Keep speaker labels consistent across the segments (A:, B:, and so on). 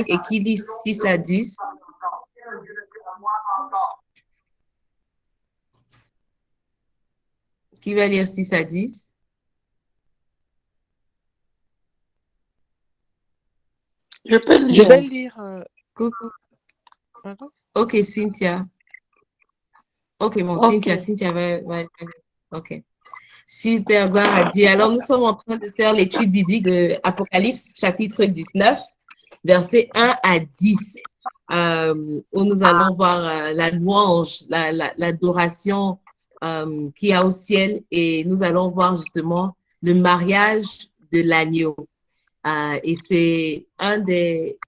A: et qui lit 6 à 10? Qui va lire 6 à 10?
B: Je peux
C: Je vais
B: lire.
C: lire.
A: Coucou.
C: Pardon?
A: OK, Cynthia. OK, bon,
B: Ok.
A: Cynthia va. OK. Super, gloire à Dieu. Alors, nous sommes en train de faire l'étude biblique de Apocalypse, chapitre 19, versets 1 à 10, où nous allons voir la louange, l'adoration qu'il y a au ciel, et nous allons voir justement le mariage de l'agneau. Et c'est des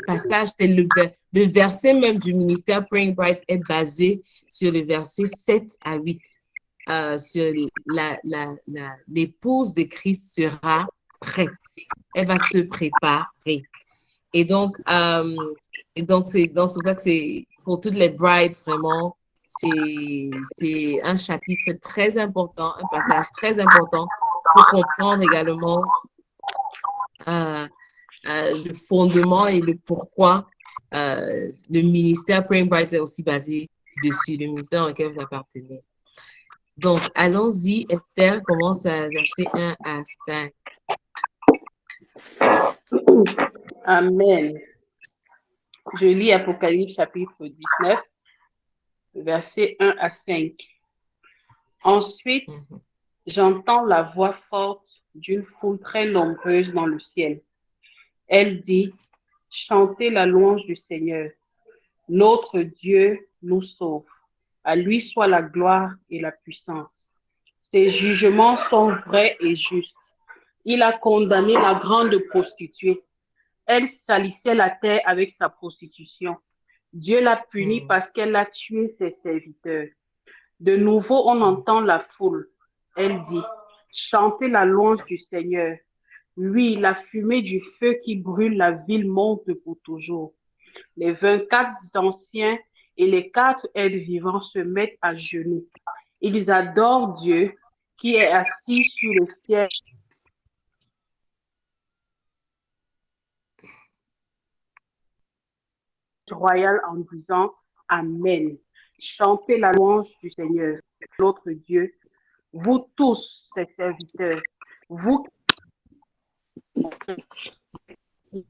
A: passages, c'est le verset même du ministère Praying Bright est basé sur le verset 7 à 8. Sur l'épouse de Christ sera prête. Elle va se préparer. Et donc, c'est pour ça que c'est pour toutes les brides, vraiment, c'est un chapitre très important, un passage très important pour comprendre également euh, le fondement et le pourquoi le ministère Praying Bright est aussi basé dessus, le ministère dans lequel vous appartenez. Donc, allons-y. Esther commence à verser 1 à 5.
B: Amen. Je lis Apocalypse chapitre 19, versets 1 à 5. Ensuite, j'entends la voix forte d'une foule très nombreuse dans le ciel. Elle dit, chantez la louange du Seigneur. Notre Dieu nous sauve. À lui soit la gloire et la puissance. Ses jugements sont vrais et justes. Il a condamné la grande prostituée. Elle salissait la terre avec sa prostitution. Dieu l'a punie parce qu'elle a tué ses serviteurs. De nouveau, on entend la foule. Elle dit, chantez la louange du Seigneur. Oui, la fumée du feu qui brûle la ville monte pour toujours. Les 24 anciens et les 4 êtres vivants se mettent à genoux. Ils adorent Dieu qui est assis sur le ciel royal en disant Amen. Chantez la louange du Seigneur, notre Dieu, vous tous, ses serviteurs, vous qui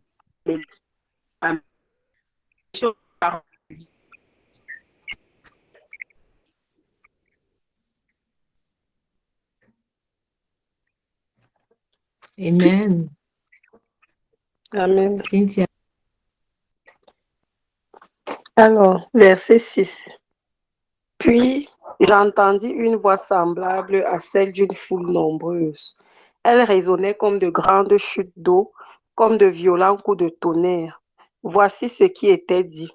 A: Amen.
C: Amen.
A: Cynthia.
C: Alors, verset 6. Puis j'entendis une voix semblable à celle d'une foule nombreuse. Elle résonnait comme de grandes chutes d'eau, comme de violents coups de tonnerre. Voici ce qui était dit.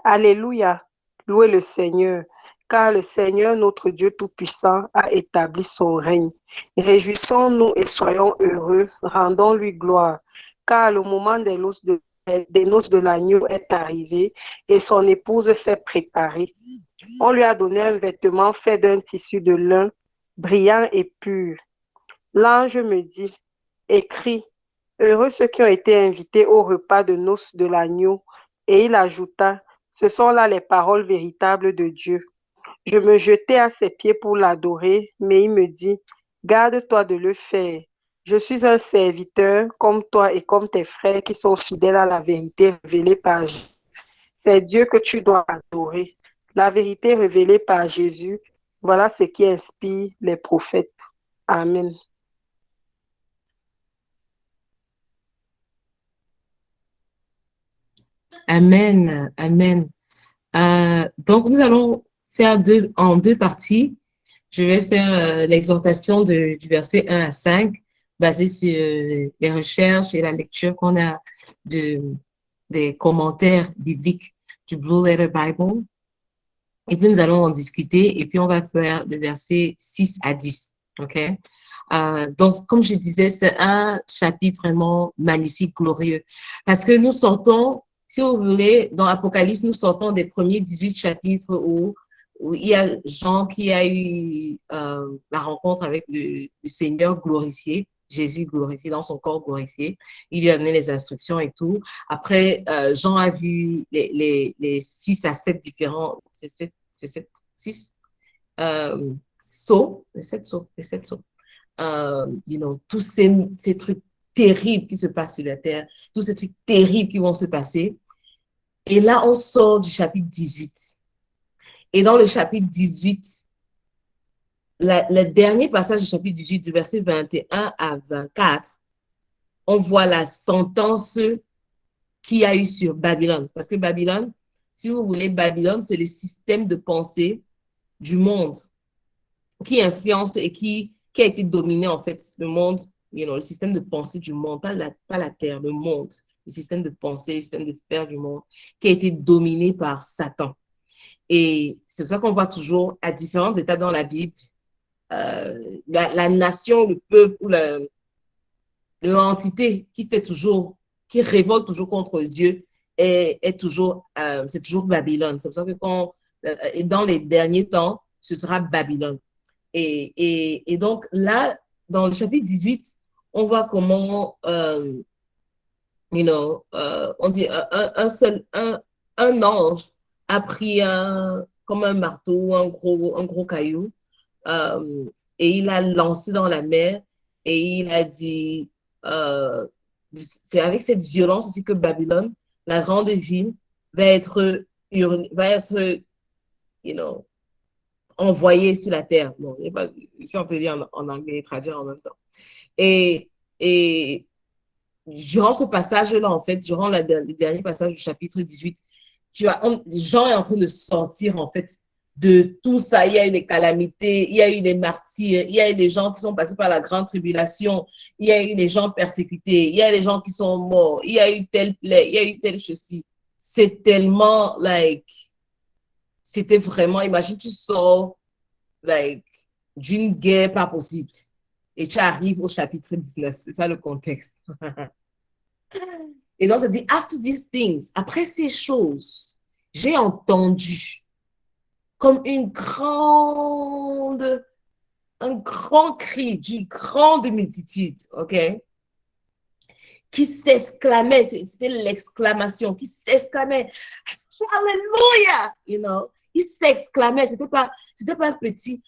C: Alléluia, louez le Seigneur, car le Seigneur, notre Dieu Tout-Puissant, a établi son règne. Réjouissons-nous et soyons heureux, rendons-lui gloire, car le moment des noces de l'agneau est arrivé et son épouse s'est préparée. On lui a donné un vêtement fait d'un tissu de lin, brillant et pur. L'ange me dit, écris, heureux ceux qui ont été invités au repas de noces de l'agneau. Et il ajouta, ce sont là les paroles véritables de Dieu. Je me jetai à ses pieds pour l'adorer, mais il me dit, garde-toi de le faire. Je suis un serviteur comme toi et comme tes frères qui sont fidèles à la vérité révélée par Jésus. C'est Dieu que tu dois adorer. La vérité révélée par Jésus, voilà ce qui inspire les prophètes. Amen.
A: Amen. Amen. Donc, nous allons faire en deux parties. Je vais faire l'exhortation du verset 1 à 5, basée sur les recherches et la lecture qu'on a des commentaires bibliques du Blue Letter Bible. Et puis, nous allons en discuter et puis on va faire le verset 6 à 10. OK? Donc, comme je disais, c'est un chapitre vraiment magnifique, glorieux. Parce que nous sortons, si vous voulez, dans l'Apocalypse, nous sortons des premiers 18 chapitres où il y a Jean qui a eu la rencontre avec le Seigneur glorifié, Jésus glorifié, dans son corps glorifié. Il lui a donné les instructions et tout. Après, Jean a vu les 6 à 7 différents, c'est 6 sauts, les 7 sauts. Tous ces trucs terribles qui se passent sur la terre, tous ces trucs terribles qui vont se passer. Et là, on sort du chapitre 18. Et dans le chapitre 18, le dernier passage du chapitre 18, du verset 21 à 24, on voit la sentence qu'il y a eu sur Babylone. Parce que Babylone, si vous voulez, Babylone, c'est le système de pensée du monde qui influence et qui a été dominé, en fait, le monde, le système de pensée du monde, pas la terre, le monde, le système de pensée, le système de faire du monde, qui a été dominé par Satan. Et c'est pour ça qu'on voit toujours, à différentes étapes dans la Bible, la nation, le peuple, l'entité qui révolte toujours contre Dieu c'est toujours Babylone. C'est pour ça que dans les derniers temps, ce sera Babylone. Et donc là, dans le chapitre 18, on voit comment, on dit un ange a pris comme un marteau, un gros caillou, et il a lancé dans la mer et il a dit, c'est avec cette violence aussi que Babylone, la grande ville, va être envoyée sur la terre. Bon, je suis en train de dire en anglais et traduire en même temps. Et durant ce passage-là, en fait, durant le dernier passage du chapitre 18, Jean est en train de sortir, en fait, de tout ça. Il y a eu des calamités, il y a eu des martyrs, il y a eu des gens qui sont passés par la grande tribulation, il y a eu des gens persécutés, il y a des gens qui sont morts, il y a eu telle plaie, il y a eu tel ceci. C'est tellement, c'était vraiment, imagine, tu sors, d'une guerre pas possible et tu arrives au chapitre 19. C'est ça le contexte. Et donc, ça dit, after these things, après ces choses, j'ai entendu comme un grand cri d'une grande multitude, OK? Qui s'exclamait, c'était l'exclamation, qui s'exclamait, Alléluia, il s'exclamait, c'était pas un petit,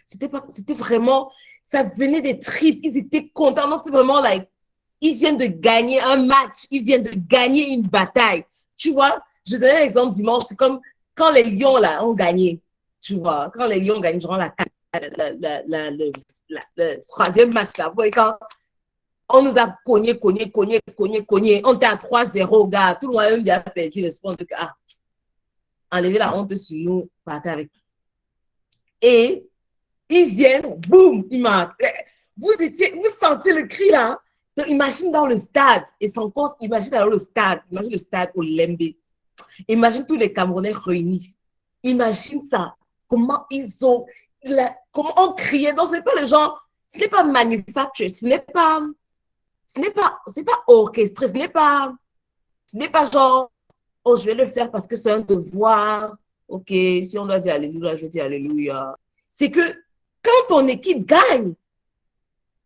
A: c'était vraiment, ça venait des tripes, ils étaient contents, non, c'était vraiment ils viennent de gagner un match, ils viennent de gagner une bataille. Tu vois, je donnais l'exemple dimanche, c'est comme quand les Lions là, ont gagné, tu vois, quand les Lions gagnent durant le troisième match là, quand on nous a cogné, on était à 3-0, gars, tout le monde a perdu l'espoir de enlever la honte sur nous, partir avec. Et ils viennent, boum, ils marquent. Vous sentez le cri là? Donc, imagine dans le stade, et sans cause, imagine dans le stade au Lembe. Imagine tous les Camerounais réunis. Imagine ça. Comment comment on criait. Donc, c'est pas le genre, ce n'est pas manufacturé, c'est pas orchestré, ce n'est pas genre, oh, je vais le faire parce que c'est un devoir. OK, si on doit dire Alléluia, je dis Alléluia. C'est que quand ton équipe gagne,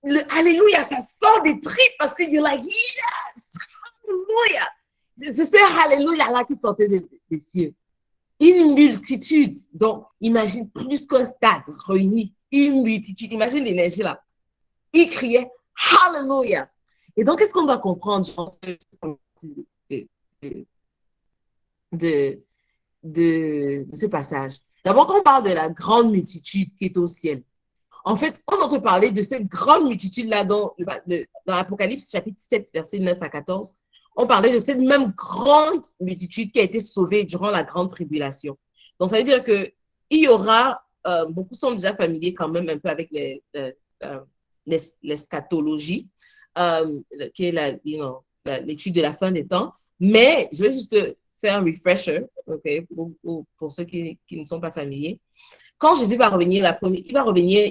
A: le Alléluia, ça sort des tripes parce que you're like, yes, Alléluia. C'est ce Alléluia là qui sortait des cieux. Une multitude, donc imagine plus qu'un stade réuni, une multitude, imagine l'énergie là. Ils criaient Alléluia. Et donc, qu'est-ce qu'on doit comprendre de ce passage? D'abord, quand on parle de la grande multitude qui est au ciel, en fait, on entend parler de cette grande multitude-là dans l'Apocalypse, chapitre 7, versets 9 à 14. On parlait de cette même grande multitude qui a été sauvée durant la grande tribulation. Donc, ça veut dire qu'il y aura, beaucoup sont déjà familiers quand même un peu avec l'eschatologie, qui est l'étude de la fin des temps. Mais je vais juste faire un refresher, okay, pour ceux qui ne sont pas familiers. Quand Jésus va revenir,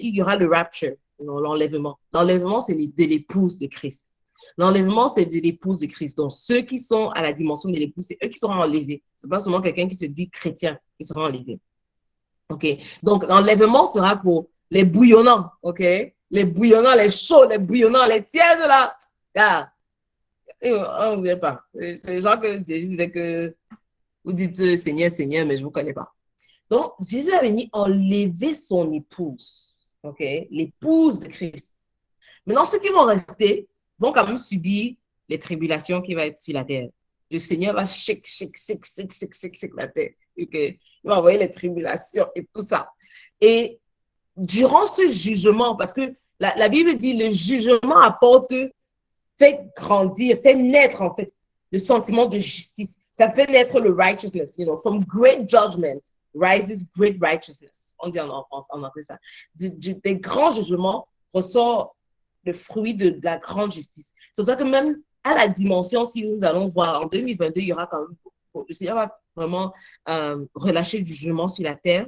A: il y aura le rapture, l'enlèvement. L'enlèvement, c'est de l'épouse de Christ. L'enlèvement, c'est de l'épouse de Christ. Donc, ceux qui sont à la dimension de l'épouse, c'est eux qui seront enlevés. Ce n'est pas seulement quelqu'un qui se dit chrétien qui sera enlevé. OK? Donc, l'enlèvement sera pour les bouillonnants, OK? les bouillonnants, les chauds, les bouillonnants, les tièdes, là. Ah, on ne vient pas. C'est les gens que Jésus disait que vous dites Seigneur, Seigneur, mais je ne vous connais pas. Donc, Jésus a venu enlever son épouse, ok, l'épouse de Christ. Maintenant, ceux qui vont rester vont quand même subir les tribulations qui vont être sur la terre. Le Seigneur va shake la terre. Okay? Il va envoyer les tribulations et tout ça. Et durant ce jugement, parce que la Bible dit le jugement apporte, fait grandir, fait naître en fait le sentiment de justice. Ça fait naître le righteousness, you know, from great judgment rises great righteousness. On dit en anglais ça. Des grands jugements ressort le fruit de la grande justice. C'est pour ça que même à la dimension, si nous allons voir en 2022, il y aura quand même, le Seigneur va vraiment relâcher du jugement sur la terre.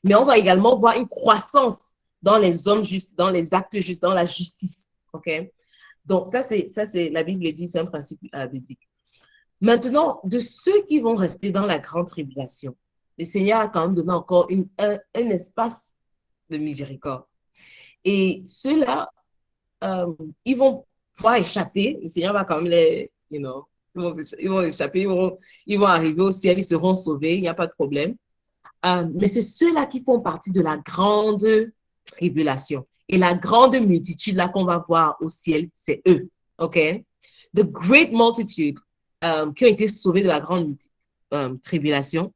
A: Mais on va également voir une croissance dans les hommes justes, dans les actes justes, dans la justice. OK? Donc, ça, c'est la Bible dit, c'est un principe biblique. Maintenant, de ceux qui vont rester dans la grande tribulation, le Seigneur a quand même donné encore un espace de miséricorde. Et ceux-là, ils vont pouvoir échapper. Le Seigneur va quand même les, you know, ils vont échapper, ils vont arriver au ciel, ils seront sauvés, il n'y a pas de problème. Mais c'est ceux-là qui font partie de la grande tribulation. Et la grande multitude là qu'on va voir au ciel, c'est eux. OK? The great multitude qui ont été sauvés de la grande tribulation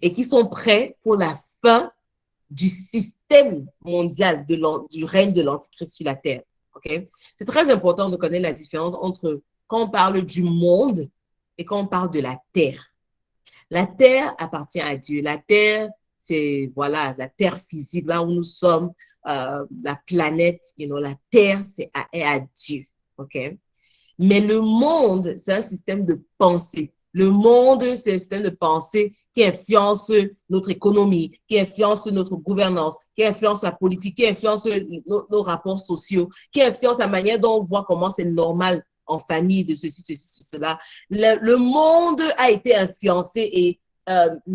A: et qui sont prêts pour la fin du système mondial du règne de l'Antichrist sur la terre. Okay? C'est très important de connaître la différence entre quand on parle du monde et quand on parle de la terre. La terre appartient à Dieu. La terre, c'est voilà, la terre physique, là où nous sommes, la planète, you know, la terre, est à Dieu. Okay? Mais le monde, c'est un système de pensée. Le monde, c'est un système de pensée qui influence notre économie, qui influence notre gouvernance, qui influence la politique, qui influence nos rapports sociaux, qui influence la manière dont on voit comment c'est normal en famille de ceci, cela. Le monde a été influencé et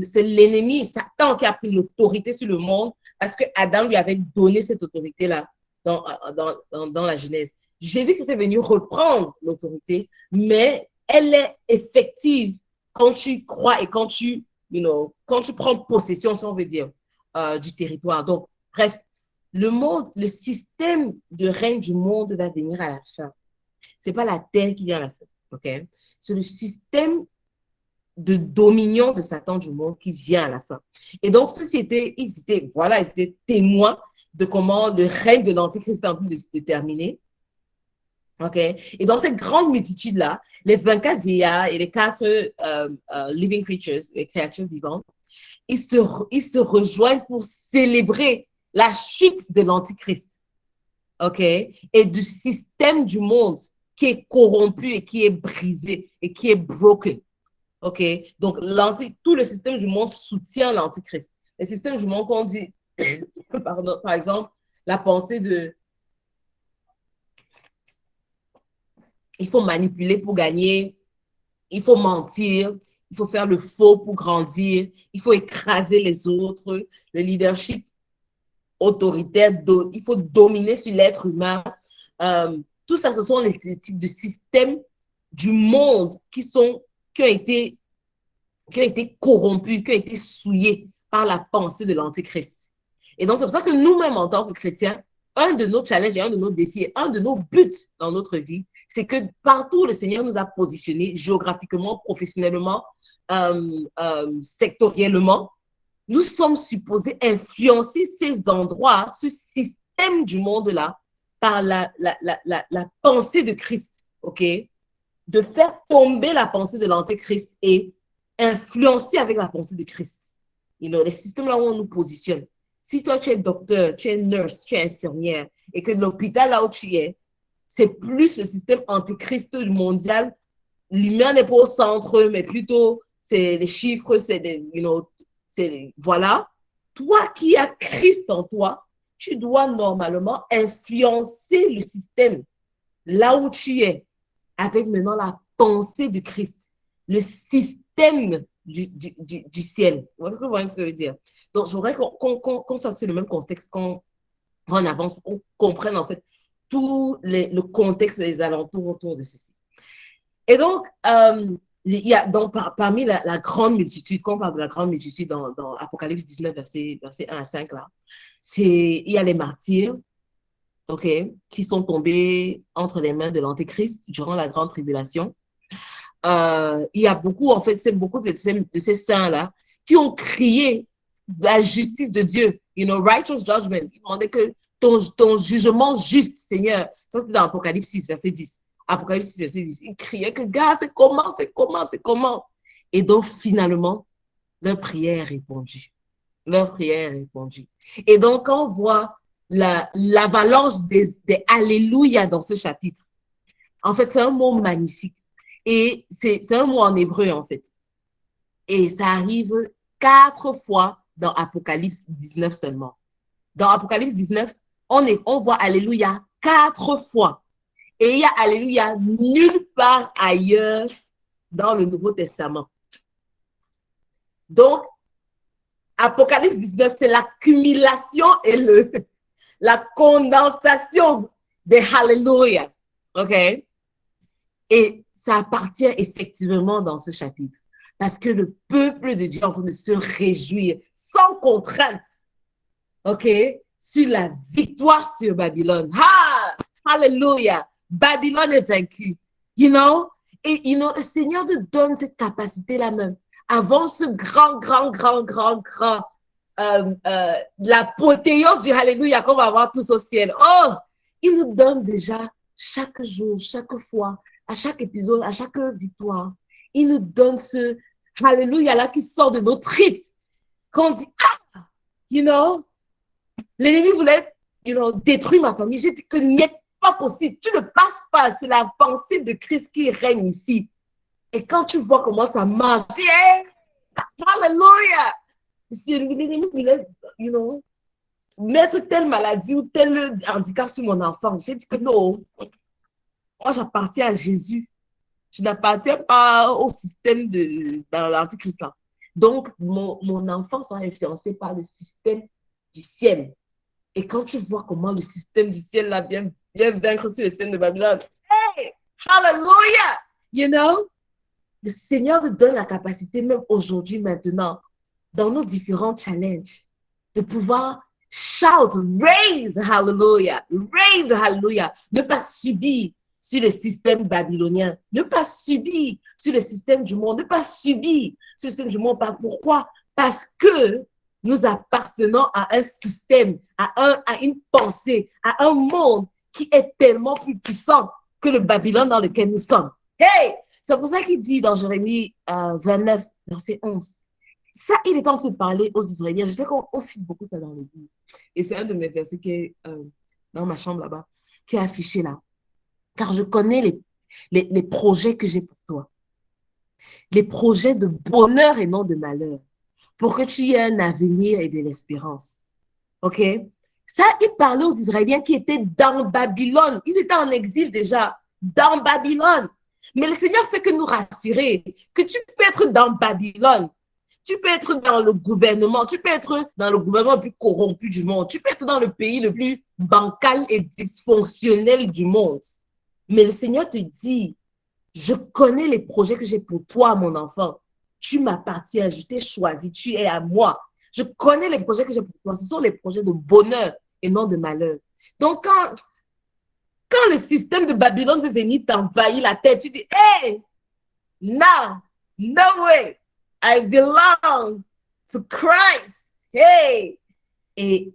A: c'est l'ennemi, Satan, qui a pris l'autorité sur le monde parce que Adam lui avait donné cette autorité-là dans la Genèse. Jésus-Christ est venu reprendre l'autorité, mais elle est effective quand tu crois et quand tu prends possession, si on veut dire, du territoire. Donc, bref, le système de règne du monde va venir à la fin. C'est pas la terre qui vient à la fin, ok? C'est le système de dominion de Satan du monde qui vient à la fin. Et donc, ils étaient témoins de comment le règne de l'Antichrist est en train de se terminer. OK? Et dans cette grande multitude-là, les 24 vieillards et les 4 living creatures, les créatures vivantes, ils se rejoignent pour célébrer la chute de l'Antichrist. OK? Et du système du monde qui est corrompu et qui est brisé et qui est broken. OK? Donc, tout le système du monde soutient l'Antichrist. Le système du monde, qu'on dit, pardon, par exemple, la pensée de il faut manipuler pour gagner, il faut mentir, il faut faire le faux pour grandir, il faut écraser les autres, le leadership autoritaire, il faut dominer sur l'être humain. Tout ça, ce sont les types de systèmes du monde qui ont été corrompus, qui ont été souillés par la pensée de l'Antichrist. Et donc, c'est pour ça que nous-mêmes, en tant que chrétiens, un de nos challenges et un de nos défis, un de nos buts dans notre vie, c'est que partout le Seigneur nous a positionnés géographiquement, professionnellement, sectoriellement, nous sommes supposés influencer ces endroits, ce système du monde-là, par la pensée de Christ, OK? De faire tomber la pensée de l'Antéchrist et influencer avec la pensée de Christ. Les systèmes là où on nous positionne. Si toi, tu es docteur, tu es nurse, tu es infirmière, et que l'hôpital là où tu es, c'est plus le système antichrist mondial. L'humain n'est pas au centre, mais plutôt c'est les chiffres, voilà. Toi qui as Christ en toi, tu dois normalement influencer le système là où tu es avec maintenant la pensée de Christ, le système du ciel. Vous voyez ce que je veux dire? Donc, j'aimerais qu'on soit sur le même contexte quand en avance, pour qu'on comprenne en fait tout le contexte et les alentours autour de ceci. Et donc, il y a donc parmi la grande multitude, quand on parle de la grande multitude dans Apocalypse 19, verset 1 à 5, là, il y a les martyrs, OK, qui sont tombés entre les mains de l'Antéchrist durant la grande tribulation. Il y a beaucoup, en fait, c'est beaucoup de ces saints-là qui ont crié la justice de Dieu, righteous judgment. Ils demandaient que ton jugement juste, Seigneur. Ça, c'était dans Apocalypse 6, verset 10. Apocalypse 6, verset 10. Ils criaient que, gars, c'est comment, c'est comment, c'est comment. Et donc, finalement, leur prière est répondue. Leur prière est répondue. Et donc, quand on voit l'avalanche des Alléluia dans ce chapitre, en fait, c'est un mot magnifique. Et c'est un mot en hébreu, en fait. Et ça arrive 4 fois dans Apocalypse 19 seulement. Dans Apocalypse 19, on voit Alléluia 4 fois. Et il y a Alléluia nulle part ailleurs dans le Nouveau Testament. Donc, Apocalypse 19, c'est l'accumulation et la condensation des Alléluia. OK? Et ça appartient effectivement dans ce chapitre. Parce que le peuple de Dieu est en train de se réjouir sans contrainte, OK, sur la victoire sur Babylone. Ah! Alléluia! Babylone est vaincue. Et le Seigneur te donne cette capacité-là même. Avant ce grand, l'apothéose du Alléluia qu'on va avoir tous au ciel. Oh! Il nous donne déjà chaque jour, chaque fois, à chaque épisode, à chaque victoire, il nous donne ce Alléluia là qui sort de nos tripes. Quand on dit, l'ennemi voulait, détruire ma famille. J'ai dit que n'est pas possible. Tu ne passes pas. C'est la pensée de Christ qui règne ici. Et quand tu vois comment ça marche, Alléluia! Si l'ennemi voulait, mettre telle maladie ou tel handicap sur mon enfant, j'ai dit que non. Moi, j'appartiens à Jésus. Je n'appartiens pas au système dans l'antichrist là. Donc, mon enfant sera influencé par le système du ciel. Et quand tu vois comment le système du ciel là vient vaincre sur le ciel de Babylone, hey, hallelujah, le Seigneur te donne la capacité, même aujourd'hui, maintenant, dans nos différents challenges, de pouvoir shout, raise hallelujah, ne pas subir sur le système babylonien, ne pas subir sur le système du monde, ne pas subir sur le système du monde. Pourquoi? Parce que nous appartenons à un système, à une pensée, à un monde qui est tellement plus puissant que le Babylone dans lequel nous sommes. Hey! C'est pour ça qu'il dit dans Jérémie 29, verset 11, ça, il est en train de parler aux Israéliens. Je sais qu'on cite beaucoup ça dans le livre. Et c'est un de mes versets qui est dans ma chambre là-bas, qui est affiché là. Car je connais les projets que j'ai pour toi. Les projets de bonheur et non de malheur. Pour que tu aies un avenir et de l'espérance. OK? Ça, il parlait aux Israéliens qui étaient dans Babylone. Ils étaient en exil déjà, dans Babylone. Mais le Seigneur fait que nous rassurer que tu peux être dans Babylone. Tu peux être dans le gouvernement. Tu peux être dans le gouvernement le plus corrompu du monde. Tu peux être dans le pays le plus bancal et dysfonctionnel du monde. Mais le Seigneur te dit, je connais les projets que j'ai pour toi, mon enfant. Tu m'appartiens, je t'ai choisi, tu es à moi. Je connais les projets que j'ai pour toi. Ce sont les projets de bonheur et non de malheur. Donc, quand le système de Babylone veut venir t'envahir la tête, tu dis, hey, no way, I belong to Christ. Hey, et,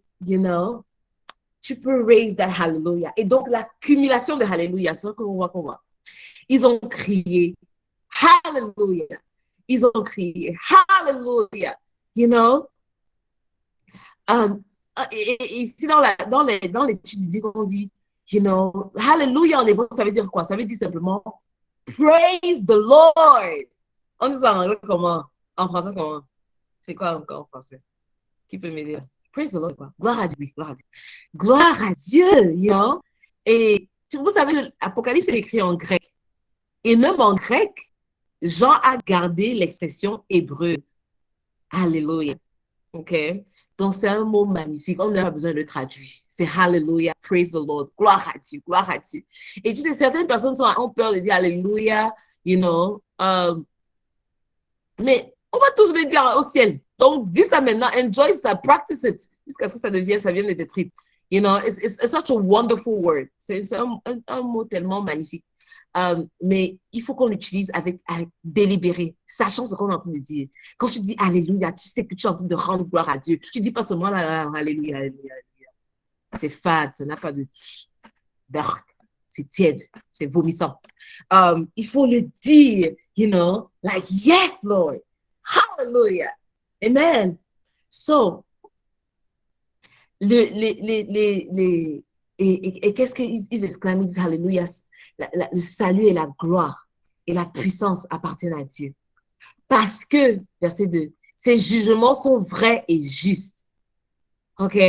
A: tu peux raise that hallelujah. Et donc, l'accumulation de hallelujah, c'est ce qu'on voit. Ils ont crié hallelujah. Ils ont crié hallelujah. Ici, dans l'étude biblique, on dit, hallelujah en hébreu, ça veut dire quoi? Ça veut dire simplement praise the Lord. On dit ça en anglais comment? En français comment? C'est quoi encore en français? Qui peut m'aider? Praise the Lord, quoi? Gloire à Dieu, gloire à Dieu. Gloire à Dieu, Et vous savez, l'Apocalypse est écrit en grec. Et même en grec, Jean a gardé l'expression hébreu. Alléluia. OK? Donc, c'est un mot magnifique. On n'a pas besoin de le traduire. C'est Hallelujah, praise the Lord, gloire à Dieu, gloire à Dieu. Et tu sais, certaines personnes ont peur de dire Hallelujah, you know. Mais on va tous le dire au ciel. Donc, dis ça maintenant, enjoy ça, practice it, jusqu'à ce que ça vienne de tes tripes. You know, it's such a wonderful word. C'est un mot tellement magnifique. Mais il faut qu'on l'utilise avec délibéré, sachant ce qu'on est en train de dire. Quand tu dis Alléluia, tu sais que tu es en train de rendre gloire à Dieu. Tu ne dis pas seulement Alléluia, Alléluia, Alléluia. C'est fade, ça n'a pas de... C'est tiède, c'est vomissant. Il faut le dire, you know, like, yes, Lord. Hallelujah. Amen. So, et qu'est-ce qu'ils exclament? Ils disent Alléluia. Le salut et la gloire et la puissance appartiennent à Dieu. Parce que, verset 2, ses jugements sont vrais et justes. OK?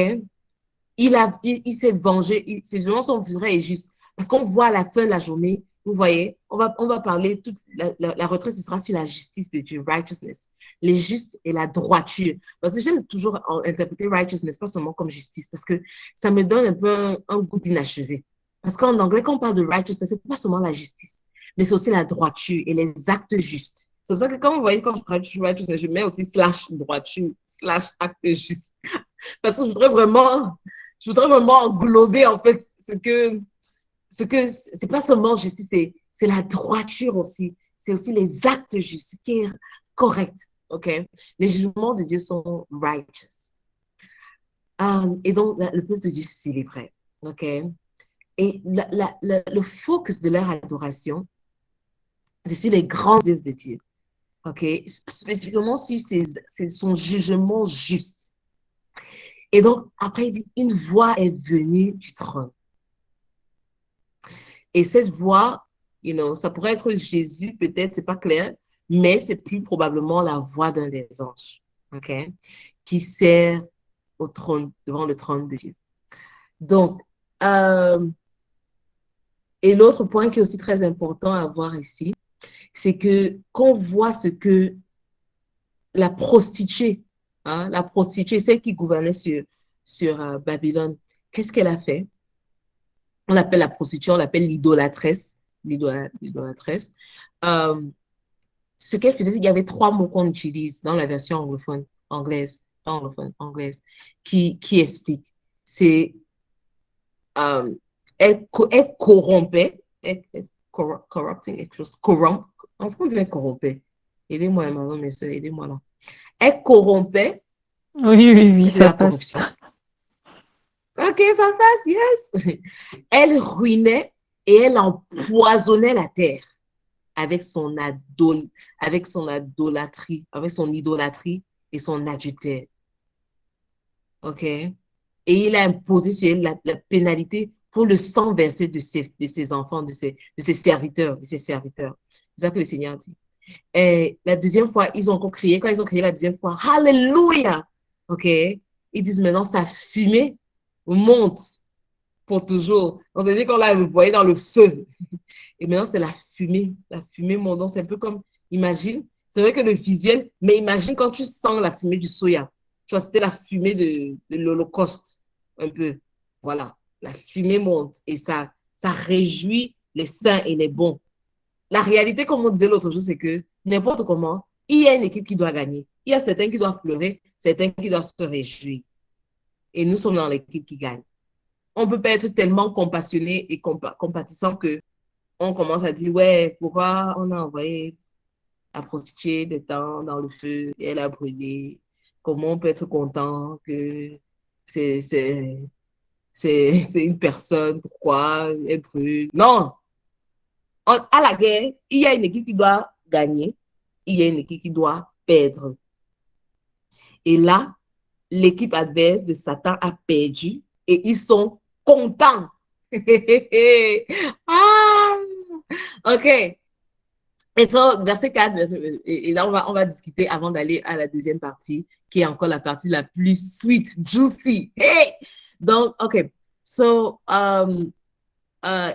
A: Il s'est vengé, ses jugements sont vrais et justes. Parce qu'on voit à la fin de la journée, vous voyez, on va parler, toute la retraite, ce sera sur la justice de Dieu, righteousness, les justes et la droiture. Parce que j'aime toujours interpréter righteousness, pas seulement comme justice, parce que ça me donne un peu un goût d'inachevé. Parce qu'en anglais, quand on parle de righteousness, c'est pas seulement la justice, mais c'est aussi la droiture et les actes justes. C'est pour ça que quand vous voyez, quand je traduis righteousness, je mets aussi / droiture, / acte juste. Parce que je voudrais vraiment englober, en fait, ce que c'est pas seulement justice, c'est la droiture aussi. C'est aussi les actes justes, ce qui est correct. OK? Les jugements de Dieu sont righteous. Et donc, le peuple de Dieu célébrait. OK? Et le focus de leur adoration, c'est sur les grandes œuvres de Dieu. OK? Spécifiquement sur son jugement juste. Et donc, après, il dit, une voix est venue du trône. Et cette voix, you know, ça pourrait être Jésus, peut-être, c'est pas clair, mais c'est plus probablement la voix d'un des anges, OK? Qui sert au trône, devant le trône de Dieu. Donc, et l'autre point qui est aussi très important à voir ici, c'est que qu'on voit ce que la prostituée, celle qui gouvernait sur Babylone, qu'est-ce qu'elle a fait? On l'appelle la prostituée, on l'appelle l'idolâtresse. Ce qu'elle faisait, c'est qu'il y avait 3 mots qu'on utilise dans la version anglaise, qui expliquent. C'est, elle corrompait, en qu'on dit corrompait. Aidez-moi, maman, mes soeurs, aidez-moi là. Elle corrompait.
D: Oui,
A: c'est
D: ça
A: la
D: passe.
A: corruption. OK, ça passe, yes. Elle ruinait et elle empoisonnait la terre avec son idolâtrie et son adultère. OK? Et il a imposé sur elle la pénalité pour le sang versé de ses enfants, de ses serviteurs. C'est ça que le Seigneur dit. Et la deuxième fois, quand ils ont crié la deuxième fois, Hallelujah! OK? Ils disent maintenant, sa fumée monte pour toujours. On s'est dit qu'on l'a envoyé dans le feu. Et maintenant, c'est la fumée. La fumée monte. Donc, c'est un peu comme, imagine, c'est vrai que le visuel, mais imagine quand tu sens la fumée du soya. Tu vois, c'était la fumée de l'Holocauste, un peu. Voilà. La fumée monte et ça réjouit les saints et les bons. La réalité, comme on disait l'autre jour, c'est que n'importe comment, il y a une équipe qui doit gagner. Il y a certains qui doivent pleurer, certains qui doivent se réjouir. Et nous sommes dans l'équipe qui gagne. On ne peut pas être tellement compassionné et compatissant qu'on commence à dire, ouais, pourquoi on a envoyé la prostituée des temps dans le feu et elle a brûlé? Comment on peut être content que c'est une personne, pourquoi elle brûle? Non! À la guerre, il y a une équipe qui doit gagner, il y a une équipe qui doit perdre. Et là, l'équipe adverse de Satan a perdu et ils sont contents. Ah, OK. Et ça, verset 4, et là, on va discuter avant d'aller à la deuxième partie, qui est encore la partie la plus sweet, juicy. Hey! Donc, OK. So,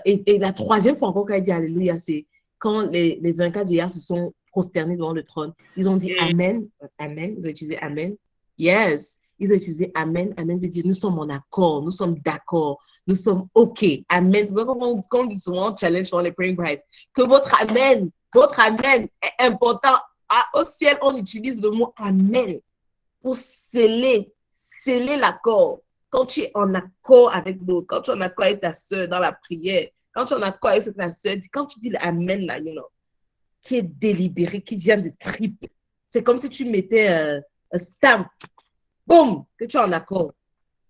A: et la troisième fois encore qu'il dit Alléluia, c'est quand les 24 vieillards se sont prosternés devant le trône. Ils ont dit Amen. Amen. Ils ont utilisé Amen. Yes. ils ont utilisé Amen. Amen veut dire nous sommes en accord, nous sommes d'accord, nous sommes OK. Amen. C'est comme on dit souvent, challenge sur les praying brides, que votre Amen est important. Au ciel, on utilise le mot Amen pour sceller l'accord. Quand tu es en accord avec l'autre, quand tu es en accord avec ta soeur dans la prière, quand tu es en accord avec ce que ta soeur dit, quand tu dis l'Amen, là, qui est délibéré, qui vient de tripes, c'est comme si tu mettais un stamp, boum, que tu es en accord.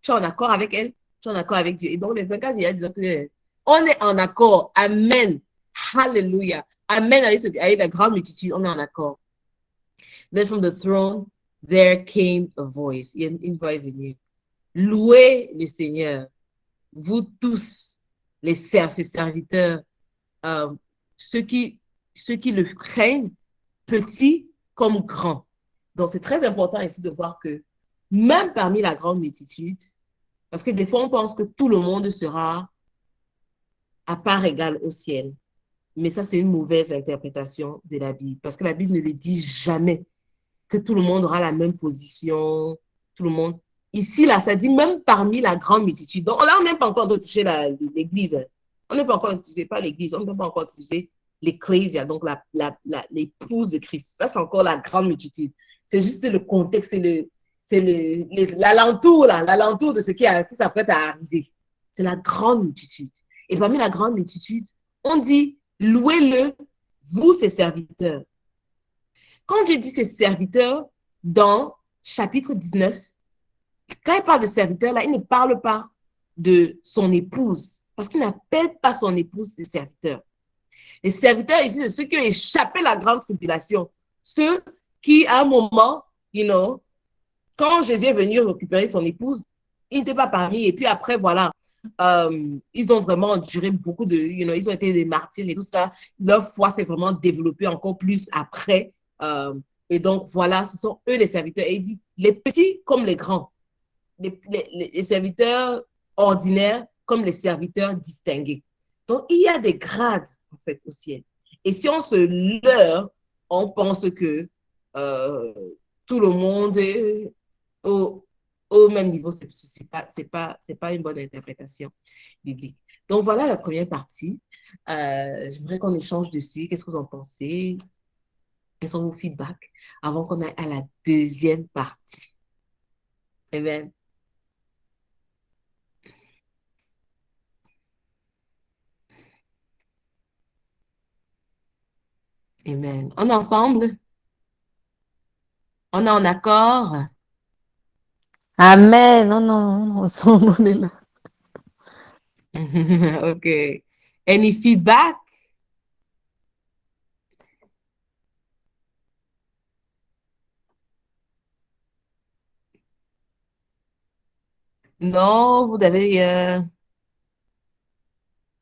A: Tu es en accord avec elle, tu es en accord avec Dieu. Et donc, les 24 il y a disent que on est en accord. Amen. Hallelujah. Amen avec la grande multitude, on est en accord. Then from the throne, there came a voice. Il y a une voix est venue. Louez le Seigneur, vous tous, ses serviteurs, ceux qui le craignent, petits comme grands. Donc, c'est très important ici de voir que même parmi la grande multitude, parce que des fois, on pense que tout le monde sera à part égale au ciel. Mais ça, c'est une mauvaise interprétation de la Bible, parce que la Bible ne le dit jamais que tout le monde aura la même position, tout le monde. Ici, là, ça dit même parmi la grande multitude. Donc là, on n'est pas encore touché l'église. On n'est pas encore utilisé, pas l'église, on n'est pas encore utilisé l'ecclésia, donc l'épouse de Christ. Ça, c'est encore la grande multitude. C'est juste le contexte, c'est l'alentour de ce qui s'apprête à arriver. C'est la grande multitude. Et parmi la grande multitude, on dit, louez-le, vous, ses serviteurs. Quand Dieu dit ses serviteurs, dans chapitre 19, quand il parle de serviteurs, là, il ne parle pas de son épouse, parce qu'il n'appelle pas son épouse ses serviteurs. Les serviteurs ici, c'est ceux qui ont échappé la grande tribulation. Ceux qui, à un moment, quand Jésus est venu récupérer son épouse, il n'était pas parmi. Et puis après, voilà, ils ont vraiment enduré beaucoup ils ont été des martyrs et tout ça. Leur foi s'est vraiment développée encore plus après. Et donc, voilà, ce sont eux les serviteurs. Et il dit, les petits comme les grands, les serviteurs ordinaires comme les serviteurs distingués. Donc, il y a des grades, en fait, au ciel. Et si on se leurre, on pense que tout le monde est au même niveau. C'est pas une bonne interprétation biblique. Donc, voilà la première partie. J'aimerais qu'on échange dessus. Qu'est-ce que vous en pensez? Quels sont vos feedbacks avant qu'on aille à la deuxième partie? Amen. Amen. On est ensemble? On est en accord?
D: Amen. Non, non, non, ensemble, on est là.
A: OK. Any feedback? Non, vous avez...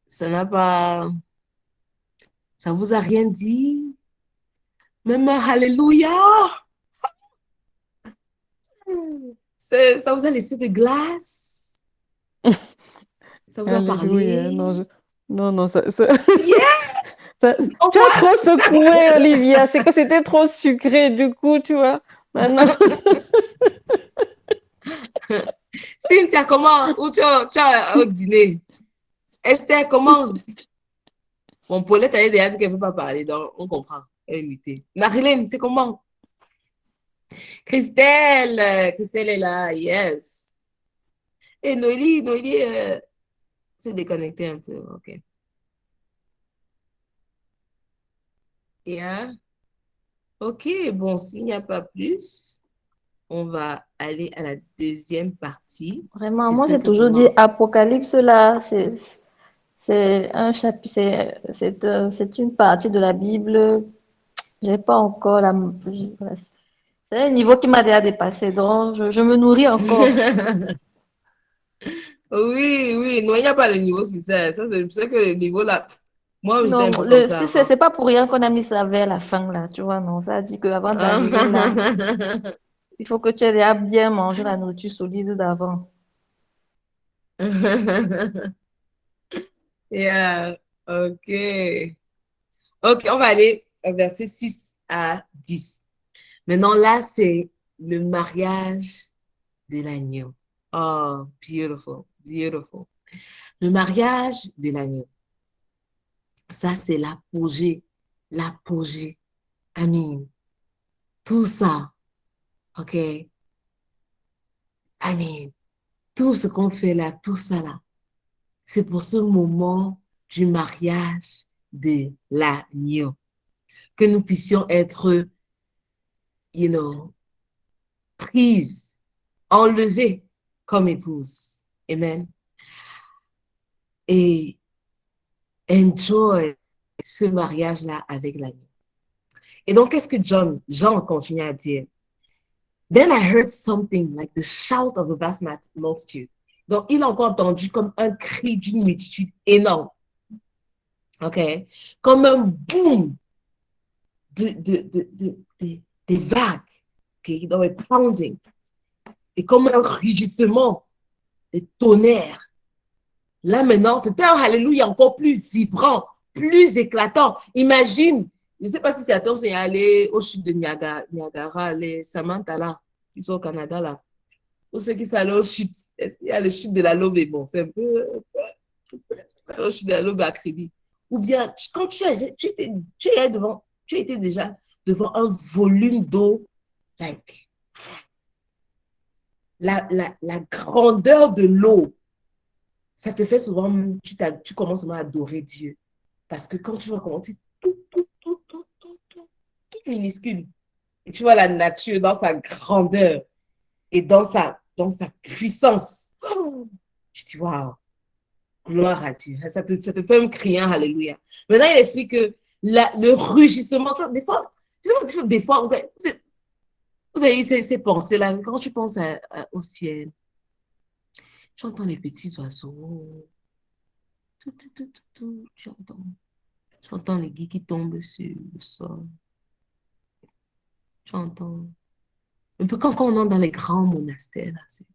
A: ça n'a pas... Ça vous a rien dit? Même un Alléluia? Ça vous a laissé de glace? Ça vous a
D: Alléluia.
A: parlé?
D: Non, non, ça...
A: Yeah!
D: Tu as trop secoué, Olivia. C'est que c'était trop sucré, du coup, tu vois. Maintenant...
A: Cynthia, comment? Où tu as au dîner? Esther, comment? Bon, Paulette a déjà dit qu'elle ne peut pas parler, donc on comprend. Elle est mutée. Marilyn, c'est comment? Christelle est là, yes. Et Noélie s'est déconnectée un peu, ok. Yeah. Ok, bon, s'il n'y a pas plus, on va aller à la deuxième partie.
D: Vraiment, moi, j'ai toujours dit Apocalypse, là, c'est un chapitre, c'est une partie de la Bible. J'ai pas encore c'est un niveau qui m'a déjà dépassé, donc je me nourris encore.
A: Oui, non, il n'y a pas le niveau sur ça. Ça, c'est que le niveau là, moi, j'étais un
D: Non,
A: peu comme ça avant.
D: c'est pas pour rien qu'on a mis ça vers la fin, là, tu vois, non, ça dit qu'avant d'arriver là, il faut que tu aies déjà bien mangé la nourriture solide d'avant.
A: Yeah, ok. Ok, on va aller au verset 6 à 10. Maintenant, là, c'est le mariage de l'agneau. Oh, beautiful, beautiful. Le mariage de l'agneau. Ça, c'est l'apogée. L'apogée. Amen. Tout ça, OK? Amen. Tout ce qu'on fait là, tout ça là, c'est pour ce moment du mariage de l'agneau. Que nous puissions être, you know, prises, enlevées comme épouse. Amen. Et enjoy ce mariage-là avec l'agneau. Et donc, qu'est-ce que Jean continue à dire? Then I heard something like the shout of a vast multitude. Donc, il a encore entendu comme un cri d'une multitude énorme. OK? Comme un boom des vagues. OK? Dans le pounding. Et comme un rugissement des tonnerres. Là, maintenant, c'était un Alléluia encore plus vibrant, plus éclatant. Imagine, je ne sais pas si c'est à toi, c'est aller aux chutes de Niagara, les Samantha là, qui sont au Canada là. Pour ceux qui sont allés aux chutes, il y a le chute de la Lobe, bon, c'est un peu, le chute de la Lobe à Crédit. Ou bien, quand tu étais déjà devant un volume d'eau, like, la grandeur de l'eau, ça te fait souvent, tu commences souvent à adorer Dieu. Parce que quand tu vois comment tu es tout minuscule, et tu vois la nature dans sa grandeur et dans sa puissance, tu dis, waouh, gloire à Dieu. Ça te fait me crier un Alléluia. Maintenant, il explique que le rugissement, des fois, vous avez eu ces pensées-là, quand tu penses au ciel, tu entends les petits oiseaux, tu entends les guides qui tombent sur le sol, tu entends. Un peu quand on entre dans les grands monastères, là, c'est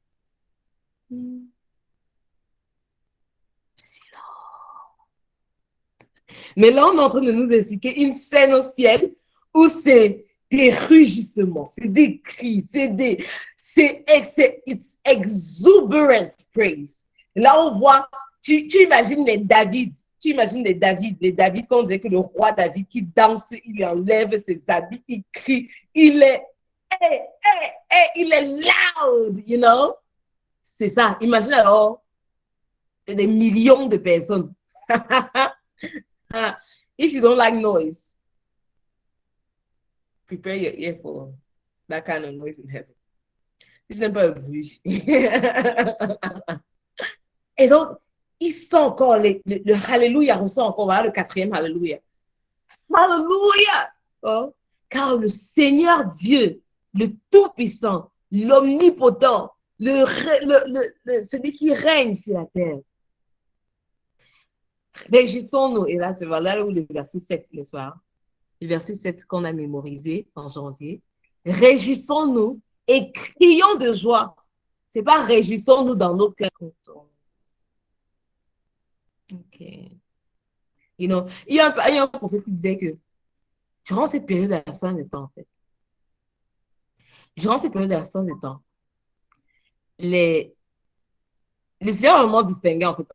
A: silence. Mais là, on est en train de nous expliquer une scène au ciel où c'est des rugissements, c'est des cris, it's exuberant praise. Là, on voit, tu imagines les David, quand on disait que le roi David qui danse, il enlève ses habits, il crie, il est, hey, hey, hey, il est loud, you know? C'est ça. Imagine alors des millions de personnes. If you don't like noise, prepare your ear for that kind of noise in heaven. Si tu n'aimes pas le bruit. Et donc, il sent encore le Alléluia, ressent encore, voilà le quatrième Alléluia. Alléluia! Oh, car le Seigneur Dieu, le Tout-Puissant, l'Omnipotent, celui qui règne sur la terre. Réjouissons-nous, et là, c'est là où le verset 7, le soir, le verset 7 qu'on a mémorisé en janvier. Réjouissons-nous et crions de joie. C'est pas réjouissons-nous dans nos cœurs. OK. You know, il y a un prophète qui disait que durant cette période à la fin des temps, en fait, durant cette période à la fin des temps, les Seigneurs ont vraiment distingué, en fait,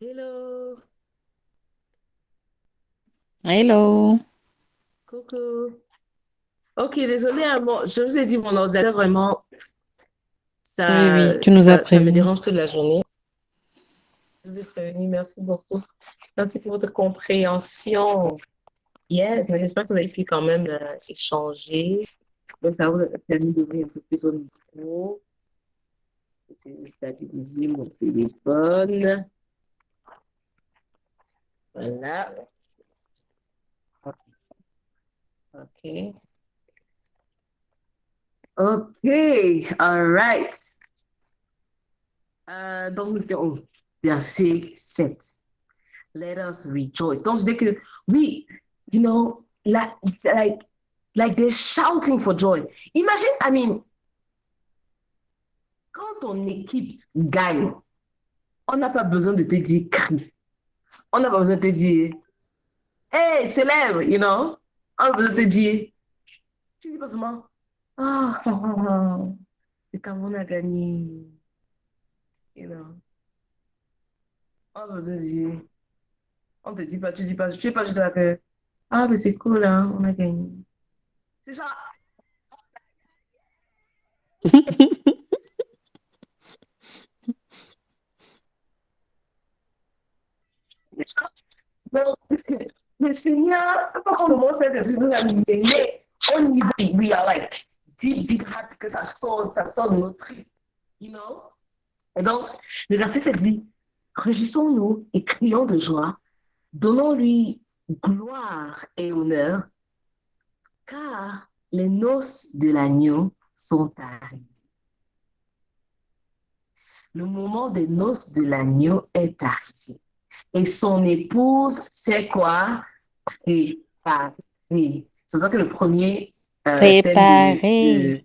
A: Hello,
E: Hello.
A: coucou. Ok, désolé, hein, je vous ai dit, mon ordinateur, vraiment,
E: Oui,
A: ça,
E: oui, tu nous as
A: ça me
E: prévenu.
A: dérange toute la journée. Je vous ai prévenu, merci beaucoup. Merci pour votre compréhension. Yes, mais j'espère que vous avez pu quand même échanger. Donc, ça vous a permis d'ouvrir un peu plus au micro. C'est de stabiliser mon téléphone. Voilà. OK. OK. All right. Donc, nous faisons verset 7. Let us rejoice. Donc, je dis que, oui, you know, like they're shouting for joy. Imagine, I mean, quand ton équipe gagne, on n'a pas besoin de te dire crie. On n'a pas besoin de te dire, hey, célèbre, you know. On n'a pas besoin de te dire, tu dis pas seulement, ah, oh, oh, oh, le Cameroun a gagné, you know. On n'a pas besoin de dire, on te dit pas, tu dis pas, tu es pas juste là que, ah, mais c'est cool, hein, on a gagné. C'est ça. Donc, le Seigneur, quand on commence à se nous aligner, on y va, we are like deep, deep happy que ça sort de notre tripes, you know? Et donc, le verset 7 dit, réjouissons-nous et crions de joie, donnons-lui gloire et honneur, car les noces de l'agneau sont arrivées. Le moment des noces de l'agneau est arrivé. Et son épouse, c'est quoi? Préparée. C'est ça que le premier thème
E: Préparé.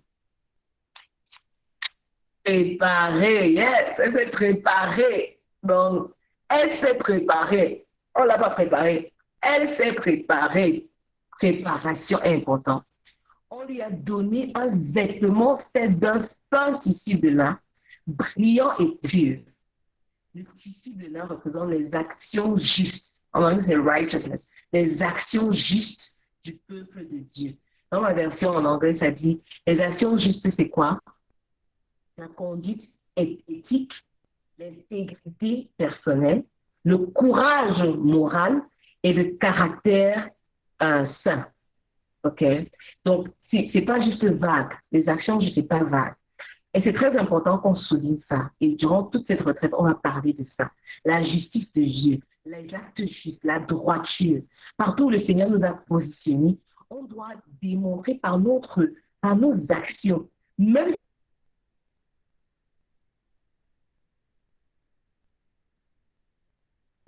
A: préparée. Yes, elle s'est préparée. Donc, elle s'est préparée. On ne l'a pas préparée. Elle s'est préparée. Préparation importante. On lui a donné un vêtement fait d'un fin tissu de lin, brillant et pur. Le tissu de lin représente les actions justes. En anglais, c'est righteousness. Les actions justes du peuple de Dieu. Dans ma version en anglais, ça dit, les actions justes, c'est quoi? La conduite éthique, l'intégrité personnelle, le courage moral et le caractère sain. OK? Donc, c'est pas juste vague. Les actions, je sais pas vague. Et c'est très important qu'on souligne ça. Et durant toute cette retraite, on va parler de ça. La justice de Dieu, les actes justes, la droiture. Partout où le Seigneur nous a positionnés, on doit démontrer par nos actions, même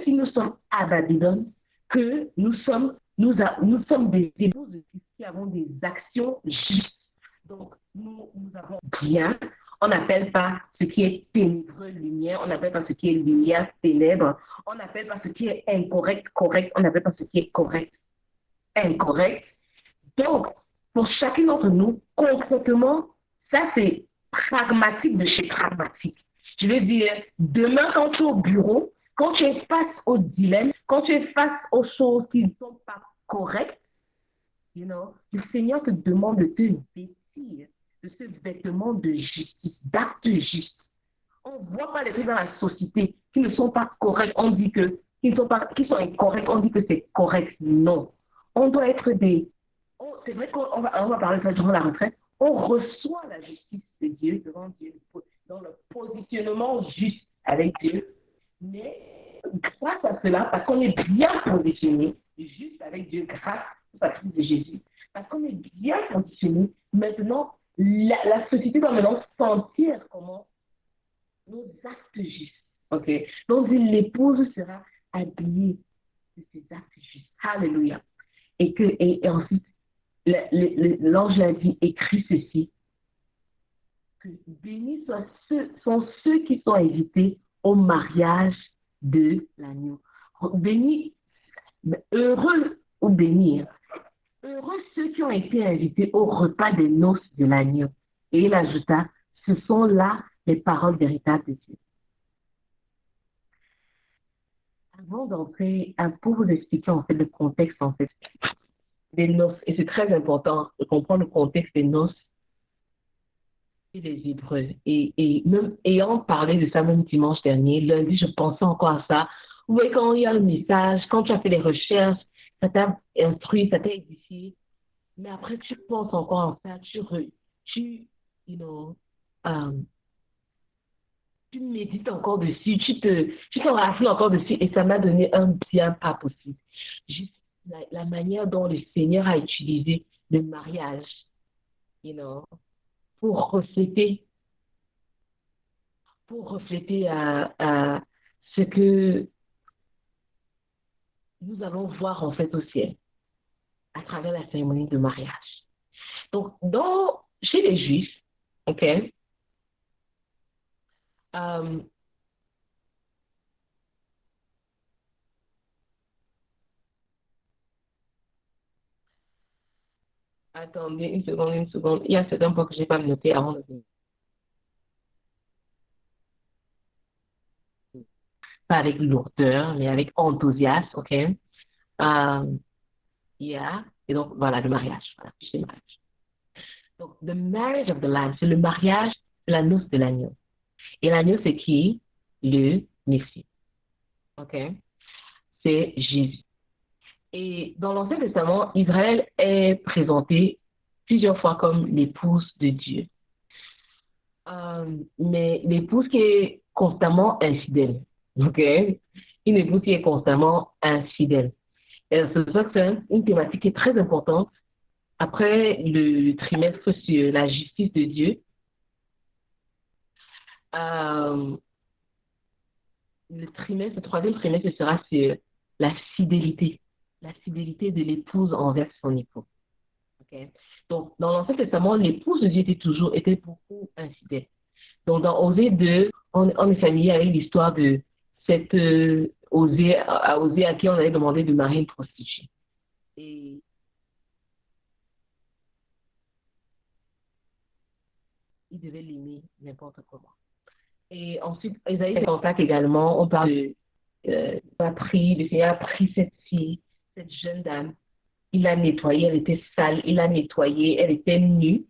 A: si nous sommes à Babylone, que nous sommes des épouses de Christ qui avons des actions justes. Donc, nous avons bien. On n'appelle pas ce qui est ténébreux lumière, on n'appelle pas ce qui est lumière ténèbres, on n'appelle pas ce qui est incorrect correct, on n'appelle pas ce qui est correct incorrect. Donc, pour chacun d'entre nous, concrètement, ça c'est pragmatique de chez pragmatique. Je veux dire, demain quand tu es au bureau, quand tu es face au dilemme, quand tu es face aux choses qui ne sont pas correctes, you know, le Seigneur te demande de te vêtir de ce vêtement de justice, d'actes justes. On ne voit pas les trucs dans la société qui ne sont pas corrects. On dit qui sont incorrects, on dit que c'est correct. Non. On doit être c'est vrai qu'on va parler de ça durant la retraite. On reçoit la justice de Dieu devant Dieu, dans le positionnement juste avec Dieu. Mais grâce à cela, parce qu'on est bien positionné, juste avec Dieu, grâce au sacrifice de Jésus, parce qu'on est bien positionné, maintenant, la société doit maintenant sentir comment nos actes justes. OK? Donc, l'épouse sera habillée de ses actes justes. Alléluia. Et ensuite, l'ange a dit, écrit ceci, que bénis sont ceux qui sont invités au mariage de l'agneau. Bénis, heureux ou bénir, heureux ceux qui ont été invités au repas des noces de l'agneau. Et il ajouta, ce sont là les paroles véritables de Dieu. avant d'entrer, pour vous expliquer en fait le contexte en fait des noces, et c'est très important de comprendre le contexte des noces et des Hébreux. Et même ayant parlé de ça même dimanche dernier, lundi, je pensais encore à ça. Vous voyez, quand il y a un message, quand tu as fait les recherches, ça t'a instruit, ça t'a édifié, mais après tu penses encore à ça, tu, you know, euh, tu médites encore dessus, tu te rafles encore dessus, et ça m'a donné un bien pas possible. Juste la manière dont le Seigneur a utilisé le mariage, you know, pour refléter, ce que nous allons voir en fait au ciel à travers la cérémonie de mariage. Donc, chez les Juifs, ok, euh, attendez une seconde. Il y a un certain point que je n'ai pas noté avant de venir. Pas avec lourdeur, mais avec enthousiasme, ok? Yeah. Et donc, voilà, le mariage. Voilà, c'est le mariage. Donc, the marriage of the Lamb, c'est le mariage, la noce de l'agneau. Et l'agneau, c'est qui? Le Messie. Ok? C'est Jésus. Et dans l'Ancien Testament, Israël est présenté plusieurs fois comme l'épouse de Dieu. Mais l'épouse qui est constamment infidèle. Ok? Une épouse qui est constamment infidèle. Et c'est pour ça que c'est une thématique qui est très importante. Après le trimestre sur la justice de Dieu, euh, le troisième trimestre sera sur la fidélité de l'épouse envers son époux. Okay? Donc, dans l'Ancien Testament, l'épouse de Dieu était beaucoup infidèle. Donc, dans Osée 2, on est familier avec l'histoire de cette Osée à qui on avait demandé de marier une prostituée. Et il devait l'aimer n'importe comment. Et ensuite, Isaïe 54 également, on parle de, le Seigneur a pris cette fille, cette jeune dame, il l'a nettoyée, elle était sale, il l'a nettoyée, elle était nue,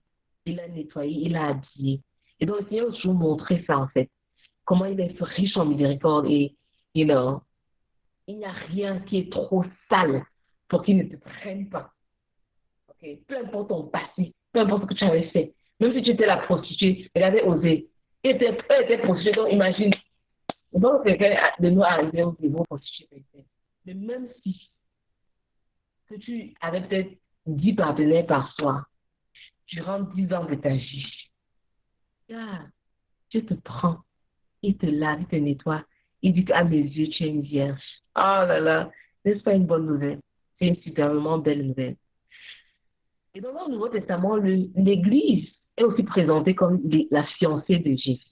A: il l'a nettoyée, il l'a habillée. Et donc, le Seigneur a toujours montré ça, en fait, comment il est riche en miséricorde et, you know, il n'y a rien qui est trop sale pour qu'il ne te prenne pas. Okay? Peu importe ton passé, peu importe ce que tu avais fait, même si tu étais la prostituée, elle avait osé. Elle était prostituée, donc imagine. Donc, quelqu'un de nous arriver au niveau prostituée. Mais même si que tu avais peut-être 10 partenaires par soir, durant 10 ans de ta vie, ah, Dieu te prend, il te lave, il te nettoie, il dit qu'à mes yeux, tu es une vierge. Oh là là, n'est-ce pas une bonne nouvelle? C'est une superbement belle nouvelle. Et dans le Nouveau Testament, l'Église est aussi présentée comme la fiancée de Jésus,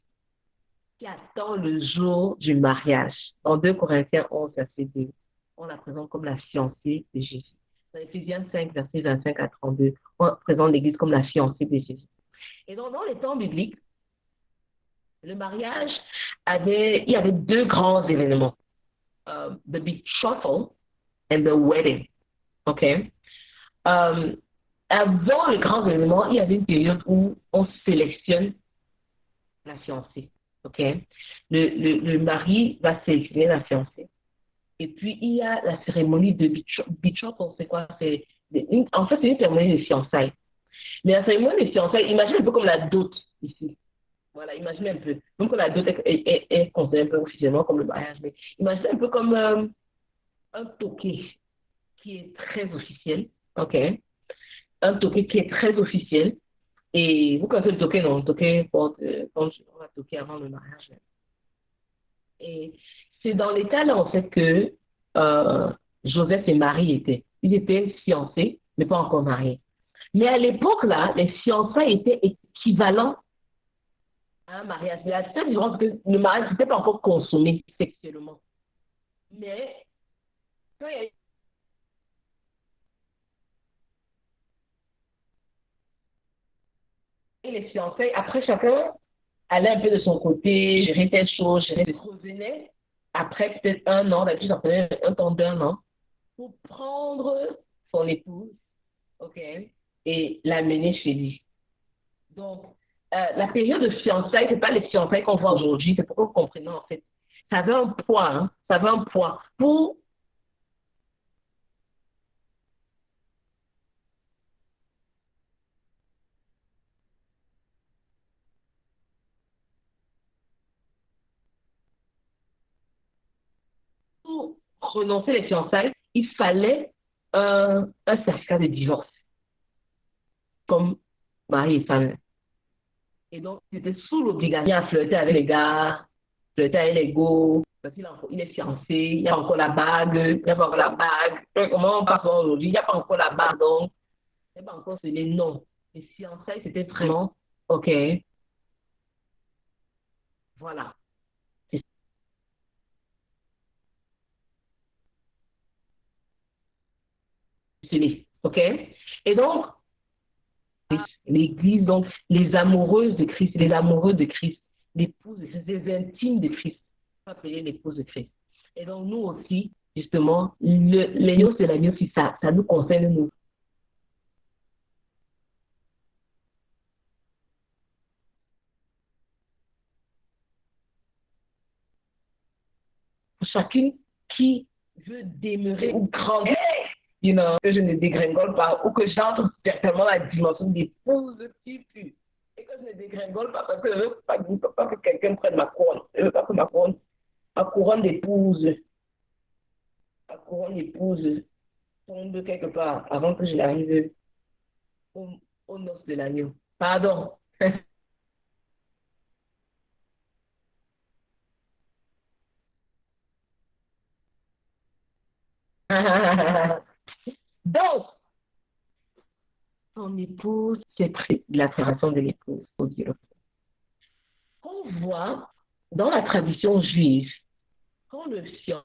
A: qui attend le jour du mariage. Dans 2 Corinthiens 11, verset 2, on la présente comme la fiancée de Jésus. Dans Éphésiens 5, verset 25 à 32, on présente l'Église comme la fiancée de Jésus. Et donc, dans les temps bibliques, le mariage il y avait 2 grands événements. The betrothal and the wedding. OK? Avant le grand événement, il y avait une période où on sélectionne la fiancée. OK? Le mari va sélectionner la fiancée. Et puis, il y a la cérémonie de betrothal. C'est quoi? En fait, c'est une cérémonie de fiançailles. Mais la cérémonie de fiançailles, imagine un peu comme la dot ici. Voilà, imagine un peu. Même que la dot est considérée un peu officiellement comme le mariage. Mais imagine un peu comme un toquet qui est très officiel. OK? Un toquet qui est très officiel. Et vous connaissez le toquet, non? Le toquet, quand on va toquer avant le mariage. Et c'est dans l'état-là, en fait, que Joseph et Marie étaient. Ils étaient fiancés, mais pas encore mariés. Mais à l'époque, là, les fiançailles étaient équivalents à un mariage. Mais la seule différence, c'est que le mariage n'était pas encore consommé sexuellement. Mais quand il y a eu les fiançailles, après, chacun allait un peu de son côté, gérer telle chose, revenait
F: après peut-être un an, d'habitude, ça prenait un temps d'un an, pour prendre son épouse, OK, et l'amener chez lui. Donc, la période de fiançailles, ce n'est pas les fiançailles qu'on voit aujourd'hui, c'est pour que vous compreniez en fait. Ça avait un poids, hein, ça avait un poids. Pour renoncer les fiançailles, il fallait un certificat de divorce, comme mari et femme. Et donc, c'était sous l'obligation à flirter avec les gars, flirter avec les go, parce qu'il est fiancé, il n'y a pas encore la bague, il n'y a pas encore la bague. Comment on passe aujourd'hui? Il n'y a pas encore la bague, donc, il n'y a pas encore scellé. Non. Les fiançailles, c'était vraiment, OK, voilà. C'est scellé, OK? Et donc, l'Église, donc, les amoureuses de Christ, les amoureux de Christ, l'épouse de Christ, les intimes de Christ, on va appeler l'épouse de Christ. Et donc, nous aussi, justement, les noces de l'agneau, si ça nous concerne, nous. Chacune qui veut demeurer ou grandir, que je ne dégringole pas ou que j'entre certainement la dimension d'épouse qui pue. Et que je ne dégringole pas parce que je ne veux pas que quelqu'un prenne ma couronne. Je ne veux pas que ma couronne d'épouse tombe quelque part avant que je n'arrive aux noces de l'agneau. Pardon. Donc, son épouse, c'est la création de l'épouse, faut dire. On voit dans la tradition juive, quand le fiancé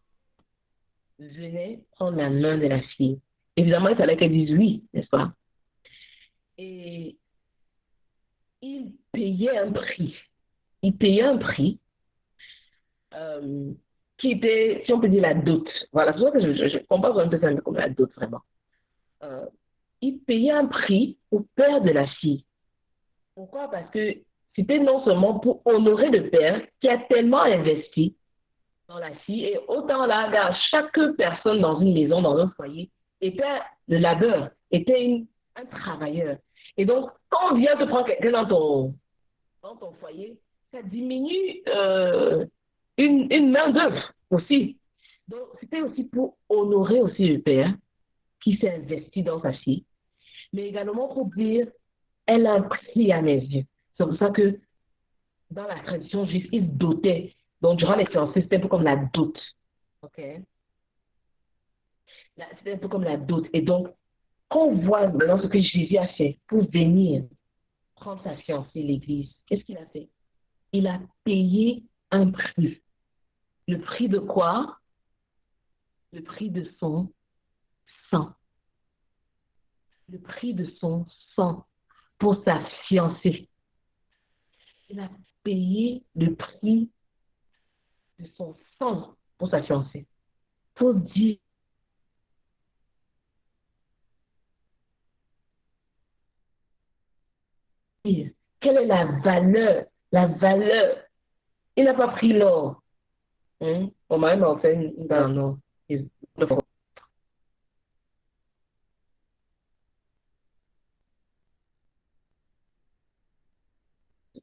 F: venait prendre la main de la fille, évidemment, il fallait qu'elle dise oui, n'est-ce pas? Et il payait un prix. Il payait un prix qui était, si on peut dire, la dot. Voilà, c'est pour ça que je compare un peu ça comme la dot, vraiment. Il payait un prix au père de la fille. Pourquoi? Parce que c'était non seulement pour honorer le père qui a tellement investi dans la fille, et autant là, chaque personne dans une maison, dans un foyer, était le labeur, était un travailleur. Et donc, quand on vient te prendre quelqu'un dans ton foyer, ça diminue une main-d'œuvre aussi. Donc, c'était aussi pour honorer aussi le père qui s'est investi dans sa fille, mais également pour dire, elle a un prix à mes yeux. C'est pour ça que dans la tradition juive, ils dotaient. Donc, durant les fiançailles, c'était un peu comme la dot. OK? C'était un peu comme la dot. Et donc, quand on voit maintenant ce que Jésus a fait pour venir prendre sa fiancée, l'Église, qu'est-ce qu'il a fait? Il a payé un prix. Le prix de quoi? Le prix de son sang. Le prix de son sang pour sa fiancée. Il a payé le prix de son sang pour sa fiancée. Pour dire quelle est la valeur. La valeur. Il n'a pas pris l'or. On m'a même offert une balle en or.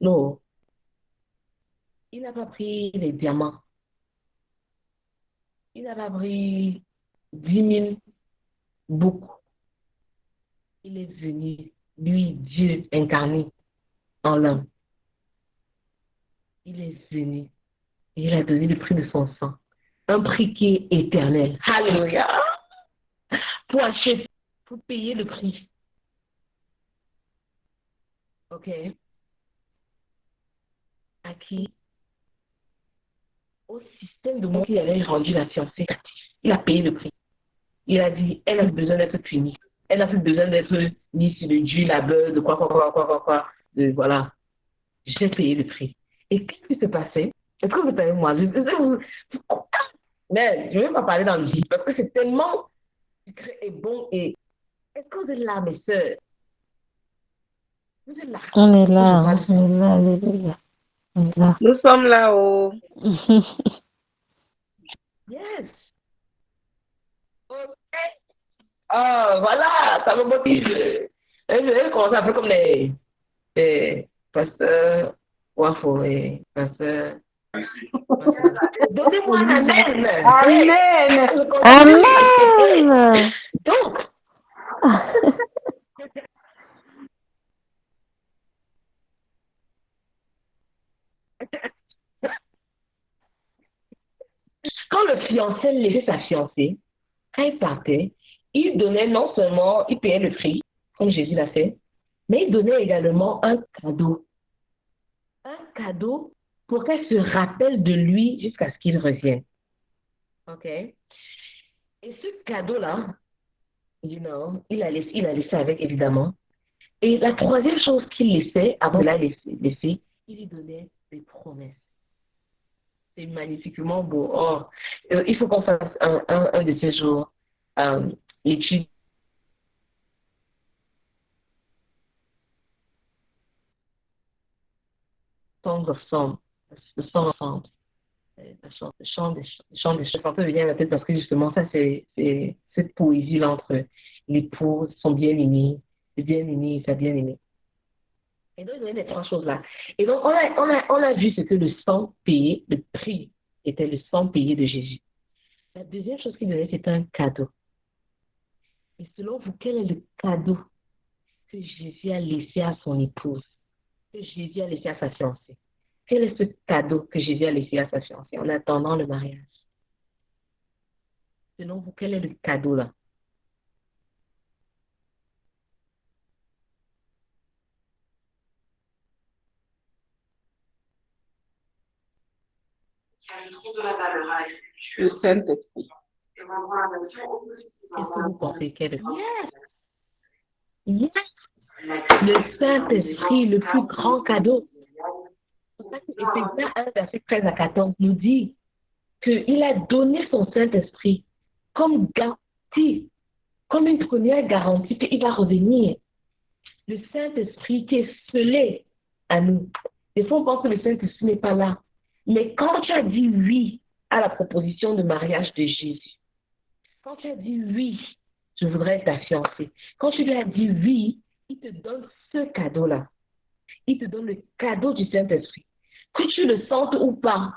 F: Non. Il n'a pas pris les diamants. Il n'a pas pris 10 000 boucles. Il est venu, lui, Dieu incarné en l'homme. Il est venu. Et il a donné le prix de son sang. Un prix qui est éternel. Alléluia. Pour acheter, pour payer le prix. OK? À qui? Au système de monde qui avait rendu la fiancée. Il a payé le prix. Il a dit, elle a besoin d'être punie. Elle n'a plus besoin d'être mise sur le Dieu, la beurre, de quoi. Voilà. J'ai payé le prix. Et qu'est-ce qui se passait? Est-ce que vous savez, moi, Mais je ne vais pas parler dans le vide parce que c'est tellement sucré et bon. Et est-ce que vous êtes là, mes soeurs? Vous êtes là
D: On est
F: quand je
D: là,
F: parle de ça?
D: on est là, alléluia. On est là.
C: Nous sommes là-haut.
F: Yes. Ok. Ah, voilà, ça me motive. Je vais commencer un peu comme les pasteurs Wafo et pasteurs. Donnez-moi un amen. Hey,
B: Amen.
F: je continue.
D: Amen.
F: Donc, quand le fiancé laissait sa fiancée, quand il partait, il donnait non seulement, il payait le prix, comme Jésus l'a fait, mais il donnait également un cadeau. Un cadeau pour qu'elle se rappelle de lui jusqu'à ce qu'il revienne. OK? Et ce cadeau-là, il a laissé avec, évidemment. Et la troisième chose qu'il laissait, avant de la laisser, il lui donnait des promesses. C'est magnifiquement beau. Oh, il faut qu'on fasse un de ces jours, l'étude Songs of Songs, le Song of Songs, le chant des chefs. Un peu venir à la tête parce que justement, ça, c'est cette poésie-là entre l'épouse, son bien-aimé, le bien-aimé et sa bien-aimée. Et donc, il y avait les trois choses-là. Et donc, on a vu ce que le sang payé, le prix était le sang payé de Jésus. La deuxième chose qu'il donnait, c'était un cadeau. Et selon vous, quel est le cadeau que Jésus a laissé à son épouse, que Jésus a laissé à sa fiancée? Quel est ce cadeau que Jésus a laissé à sa fiancée en attendant le mariage? Selon vous, quel est le cadeau là?
B: Le Saint-Esprit.
F: Qu'est-ce que vous pensez? Quel est? Yes! Le Saint-Esprit, le plus grand cadeau. C'est pour ça que Éphésiens 1, verset 13 à 14 nous dit qu'il a donné son Saint-Esprit comme garantie, comme une première garantie qu'il va revenir. Le Saint-Esprit qui est scellé à nous. Des fois, on pense que le Saint-Esprit n'est pas là. Mais quand tu as dit oui à la proposition de mariage de Jésus, quand tu as dit oui, je voudrais être ta fiancée, quand tu lui as dit oui, il te donne ce cadeau-là. Il te donne le cadeau du Saint-Esprit. Que tu le sentes ou pas,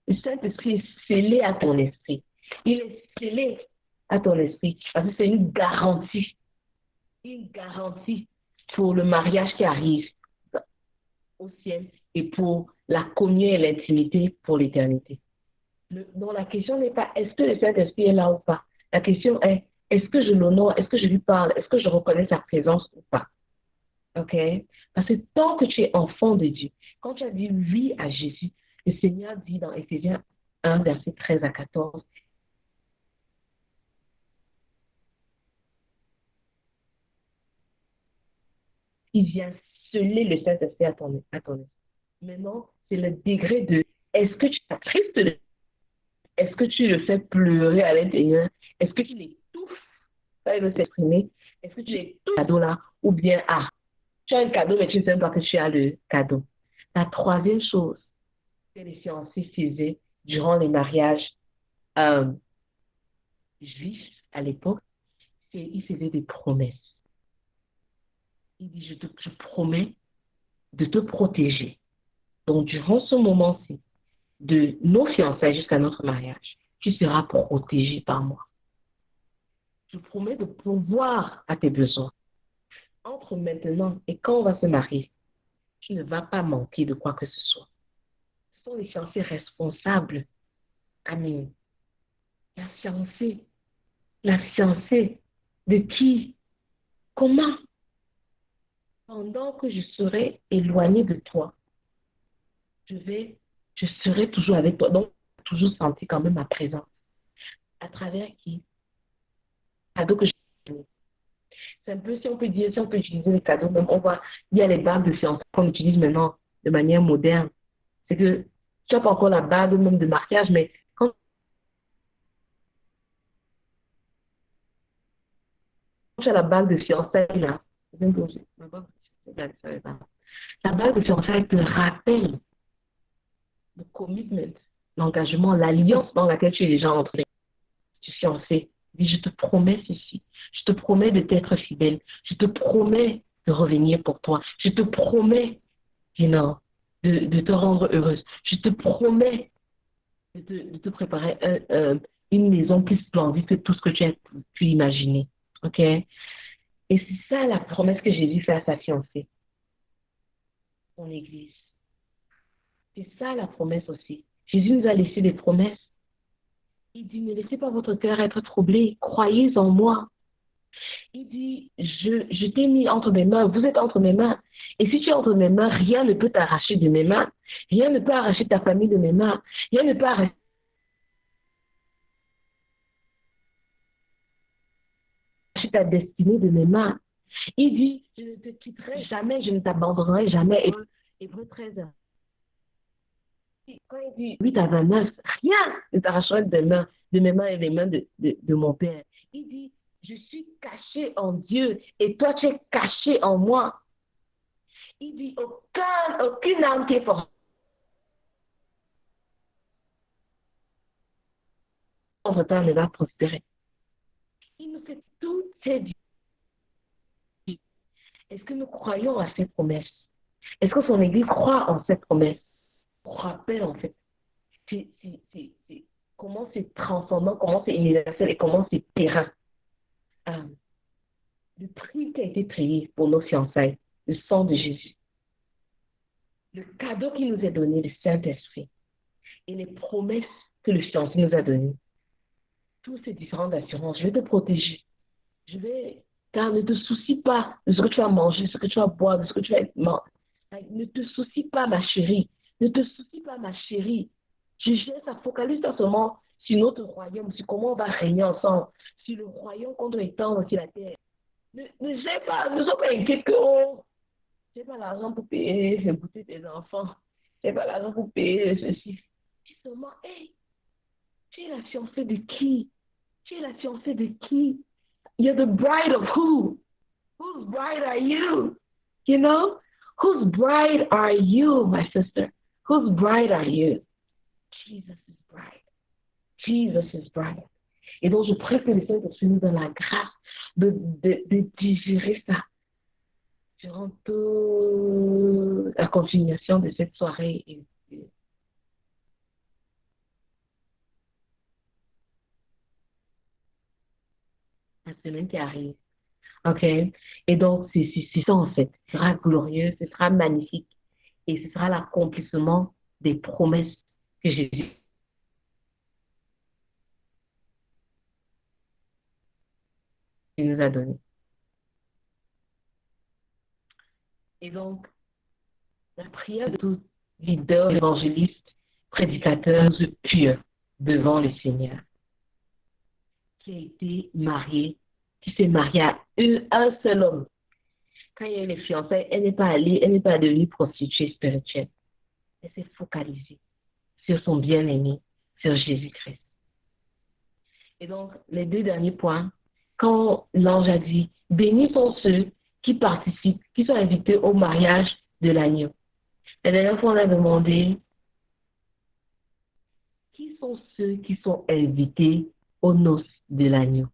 F: le Saint-Esprit est scellé à ton esprit. Il est scellé à ton esprit parce que c'est une garantie pour le mariage qui arrive au ciel et pour la communion et l'intimité pour l'éternité. Donc la question n'est pas est-ce que le Saint-Esprit est là ou pas. La question est est-ce que je l'honore, est-ce que je lui parle, est-ce que je reconnais sa présence ou pas. OK? Parce que tant que tu es enfant de Dieu, quand tu as dit oui à Jésus, le Seigneur dit dans Éphésiens 1, verset 13 à 14, il vient sceller le Saint-Esprit à ton esprit. Maintenant, c'est le degré de est-ce que tu es triste, est-ce que tu le fais pleurer à l'intérieur, est-ce que tu l'étouffes, ça il veut s'exprimer, est-ce que tu l'étouffes cadeau là, ou bien tu as un cadeau mais tu ne sais pas que tu as le cadeau. La troisième chose que les fiancés faisaient durant les mariages juifs à l'époque, c'est qu'ils faisaient des promesses. Il dit, je promets de te protéger. Donc, durant ce moment-ci, de nos fiançailles jusqu'à notre mariage, tu seras protégé par moi. Je promets de pourvoir à tes besoins. Entre maintenant et quand on va se marier, tu ne vas pas manquer de quoi que ce soit. Ce sont les fiancés responsables. Amen. La fiancée de qui? Comment? Pendant que je serai éloignée de toi, je serai toujours avec toi. Donc, toujours sentir quand même ma présence. À travers qui? Cadeau que je donne. C'est un peu, si on peut dire, si on peut utiliser les cadeaux, même on voit, il y a les bagues de fiançailles qu'on utilise maintenant de manière moderne. C'est que tu n'as pas encore la bague même de mariage, mais quand à la bague de fiançailles, là, la bague de fiançailles te rappelle le commitment, l'engagement, l'alliance dans laquelle tu es déjà entré. Tu es fiancé. Dis, je te promets ceci. Je te promets de t'être fidèle. Je te promets de revenir pour toi. Je te promets, de te rendre heureuse. Je te promets de te préparer une maison plus splendide que tout ce que tu as pu imaginer. OK? Et c'est ça la promesse que Jésus fait à sa fiancée, son Église. C'est ça la promesse aussi. Jésus nous a laissé des promesses. Il dit, ne laissez pas votre cœur être troublé. Croyez en moi. Il dit, je t'ai mis entre mes mains. Vous êtes entre mes mains. Et si tu es entre mes mains, rien ne peut t'arracher de mes mains. Rien ne peut arracher ta famille de mes mains. Rien ne peut arracher ta destinée de mes mains. Il dit, je ne te quitterai jamais, je ne t'abandonnerai jamais. Hébreux 13. Quand il dit 8 à 29, rien ne t'arracherait de mes mains et des mains de mon Père. Il dit, je suis caché en Dieu et toi tu es caché en moi. Il dit, aucune âme qui est forte contre toi ne va prospérer. Il nous fait toutes ces vies. Est-ce que nous croyons à ces promesses? Est-ce que son Église croit en cette promesse? On rappelle en fait comment c'est transcendant, comment c'est universel et comment c'est terrain. Le prix qui a été payé pour nos fiançailles, le sang de Jésus, le cadeau qui nous est donné, le Saint-Esprit, et les promesses que le fiancé nous a données. Toutes ces différentes assurances, je vais te protéger. Car ne te soucie pas de ce que tu vas manger, de ce que tu vas boire, de ce que tu vas manger. Ne te soucie pas, ma chérie. Ne te soucie pas, ma chérie. Ça focalise-toi seulement sur notre royaume, sur comment on va régner ensemble, sur le royaume qu'on doit étendre sur la terre. Ne sois pas inquiète que j'ai pas l'argent pour payer les boutiques des enfants. J'ai pas l'argent pour payer ceci. Dis seulement, hey, tu es la fiancée de qui? Tu es la fiancée de qui? You're the bride of who? Whose bride are you? You know? Whose bride are you, my sister? Whose bride are you? Jesus is bride. Jesus is bride. Et donc, je prie que le Saint-Esprit nous donne la grâce de digérer ça durant toute la continuation de cette soirée. La semaine qui arrive. OK? Et donc, c'est ça en fait. Ce sera glorieux, ce sera magnifique. Et ce sera l'accomplissement des promesses que Jésus nous a données. Et donc, la prière de tout leader, évangéliste, prédicateur pieux devant le Seigneur, qui a été marié, qui s'est marié à un seul homme. Quand il y a eu les fiançailles, elle n'est pas devenue prostituée spirituelle. Elle s'est focalisée sur son bien-aimé, sur Jésus-Christ. Et donc, les deux derniers points, quand l'ange a dit, bénis sont ceux qui participent, qui sont invités au mariage de l'agneau. La dernière fois, on a demandé, qui sont ceux qui sont invités aux noces de l'agneau?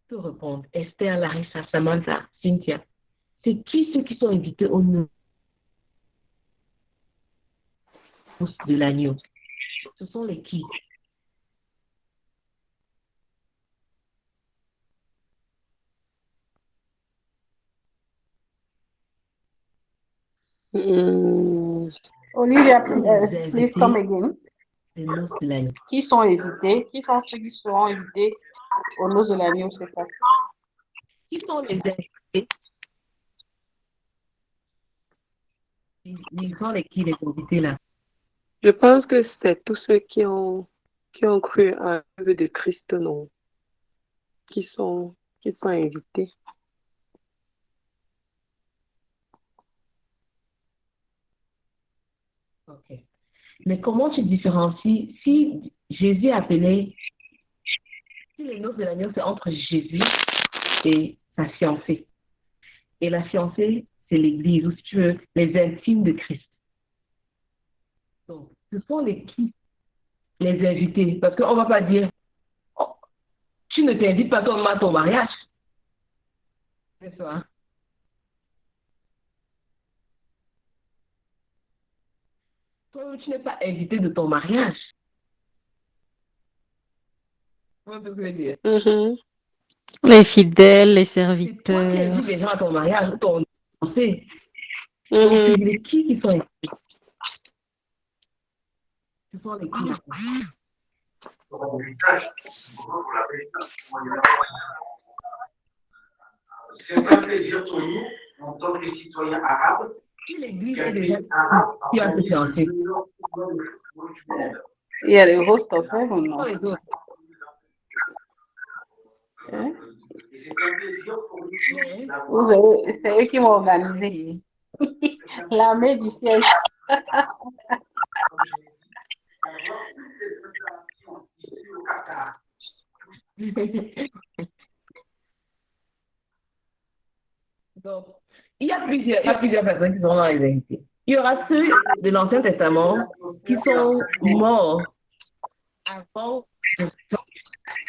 F: Je peux répondre, Esther, Larissa, Samantha, Cynthia. C'est qui ceux qui sont invités aux noces de l'agneau? Ce sont les qui?
B: Olivia, please come again.
F: Les noces de l'agneau.
B: Qui sont invités? Qui sont ceux qui seront invités aux noces de l'agneau, c'est ça?
F: Qui sont les invités? Ils sont les qui, les invités là?
C: Je pense que c'est tous ceux qui ont cru à l'œuvre de Christ, non, qui sont invités.
F: Ok. Mais comment tu différencies si Jésus appelait, si Si les noces de l'agneau, c'est entre Jésus et sa fiancée. Et la fiancée, c'est l'Église, ou si tu veux, les intimes de Christ. Donc, ce sont les qui? Les invités. Parce qu'on ne va pas dire, oh, tu ne t'invites pas toi-même à ton mariage. C'est ça. Hein? Toi-même, tu n'es pas invité de ton mariage. Comment tu peux dire?
E: Les fidèles, les
F: C'est toi qui
E: serviteurs.
F: invites les gens à ton mariage ou ton fiancé. Donc, c'est les qui sont invités? Ce sont les qui?
G: C'est un plaisir pour nous, en tant que citoyens arabes,
F: Si l'Église est déjà qui va se fiancer.
B: Il y a les host of heaven, non?
F: Les autres.
B: Hein?
G: et c'est un plaisir pour nous
F: Mais,
B: C'est eux qui m'ont organisé. L'armée du ciel.
G: comme je l'ai dit, d'avoir toutes ces installations ici au Qatar.
F: donc, il y a plusieurs personnes qui sont dans les invités. Il y aura ceux de l'Ancien Testament qui sont morts avant de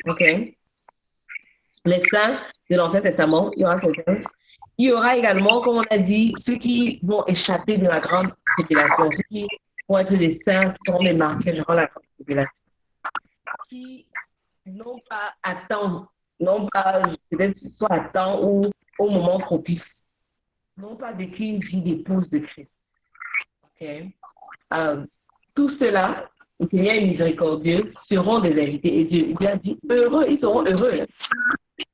F: OK? Les saints de l'Ancien Testament, il y aura quelqu'un. Il y aura également, comme on a dit, ceux qui vont échapper de la grande tribulation, ceux qui vont être les saints qui seront les marqués durant la grande tribulation, qui n'ont pas à temps, non pas peut-être soit à temps ou au moment propice, n'ont pas vécu une vie d'épouse de Christ. Okay? Tout cela, le Seigneur est miséricordieux, seront des invités. Et Dieu a dit, heureux, ils seront heureux.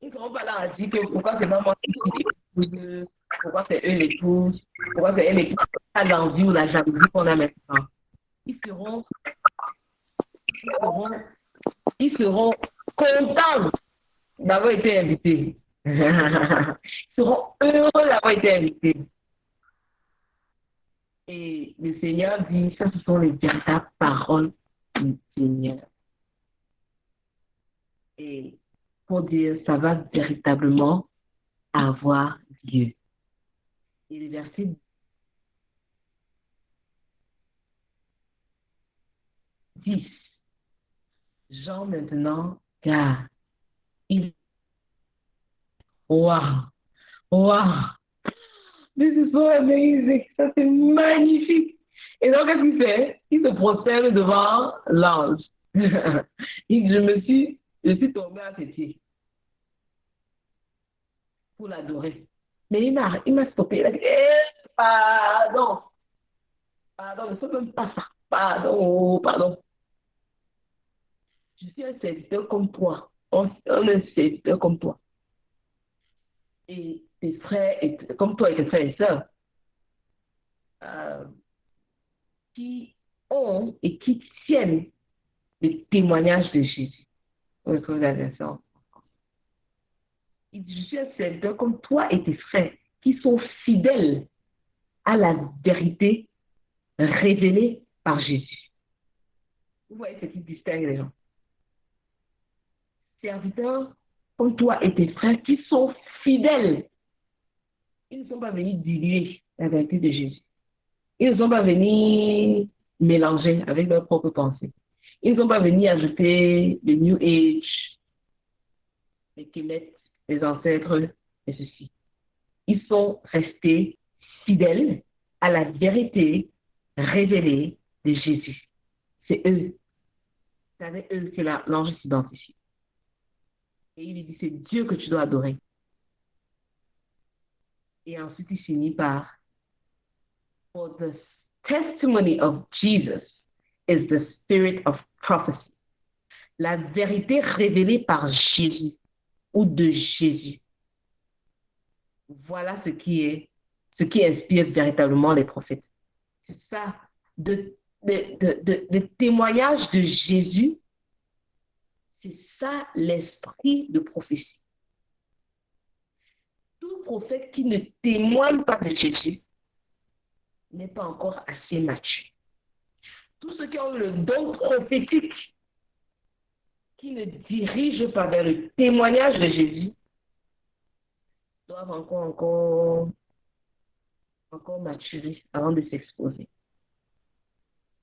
F: Ils ne seront pas là à dire que pourquoi c'est pas moi qui suis l'épouse, pourquoi c'est eux l'épouse, pourquoi c'est eux l'épouse, pas l'envie ou la jalousie qu'on a maintenant. Ils seront contents d'avoir été invités. Ils seront heureux d'avoir été invités. Et le Seigneur dit, ça ce sont les véritables paroles du Seigneur. Et pour dire, ça va véritablement avoir lieu. Et le verset 10, Jean maintenant, car il... Wow! Wow! This is so amazing! Ça c'est magnifique! Et donc, qu'est-ce qu'il fait? Il se prosterne devant l'ange. Je suis tombé à ses pieds pour l'adorer. Mais il m'a stoppé. Il a dit, pardon, ne fais même pas ça. Pardon. Je suis un serviteur comme toi. On est un serviteur comme toi. Et tes frères, comme toi et tes frères et sœurs, qui ont et qui tiennent le témoignage de Jésus. On retrouve la version. Je suis un serviteur comme toi et tes frères qui sont fidèles à la vérité révélée par Jésus. Vous voyez ce qui distingue les gens. Serviteurs comme toi et tes frères qui sont fidèles. Ils ne sont pas venus diluer la vérité de Jésus. Ils ne sont pas venus mélanger avec leurs propres pensées. Ils ne sont pas venus ajouter le New Age, les Kemet, les ancêtres et ceci. Ils sont restés fidèles à la vérité révélée de Jésus. C'est eux. C'est avec eux que l'ange s'identifie. Et il lui dit, c'est Dieu que tu dois adorer. Et ensuite, il finit par, for the testimony of Jesus is the spirit of prophecy. La vérité révélée par Jésus ou de Jésus. Voilà ce qui inspire véritablement les prophètes. C'est ça, le témoignage de Jésus, c'est ça l'esprit de prophétie. Tout prophète qui ne témoigne pas de Jésus n'est pas encore assez mature. Tous ceux qui ont le don prophétique, qui ne dirigent pas vers le témoignage de Jésus doivent encore maturer avant de s'exposer.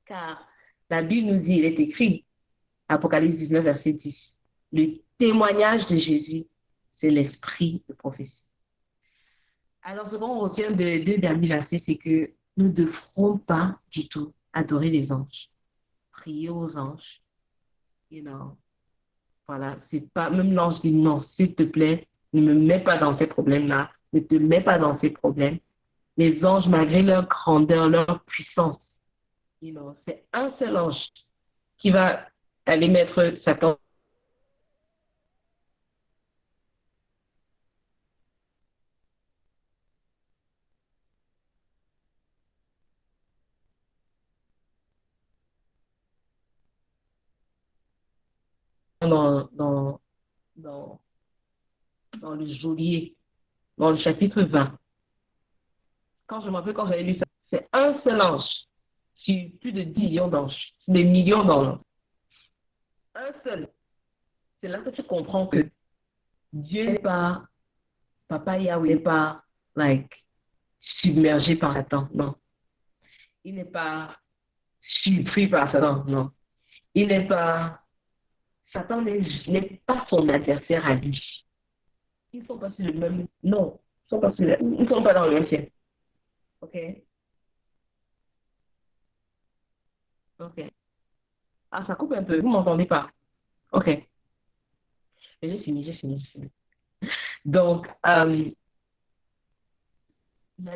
F: Car la Bible nous dit, il est écrit, Apocalypse 19, verset 10, le témoignage de Jésus, c'est l'esprit de prophétie. Alors, ce qu'on retient des deux derniers versets, c'est que nous ne devrons pas du tout adorer les anges, prier aux anges. Voilà, c'est pas, même l'ange dit non, s'il te plaît, ne me mets pas dans ces problèmes-là, ne te mets pas dans ces problèmes. Les anges, malgré leur grandeur, leur puissance, c'est un seul ange qui va aller mettre Satan dans, dans, dans, dans le geôlier, dans le chapitre 20. Quand je me rappelle, quand j'avais lu ça, c'est un seul ange sur plus de 10 millions d'anges, des millions d'anges. Un seul. C'est là que tu comprends que Dieu n'est pas, Papa Yahweh n'est pas, submergé par Satan, non. Il n'est pas surpris par Satan, non. Il n'est pas, Satan n'est pas son adversaire à lui. Ils ne sont pas sur le même, non, ils ne sont pas dans le même ciel. Ok? Ok. Ah, ça coupe un peu, vous ne m'entendez pas? Ok. J'ai fini. Donc, la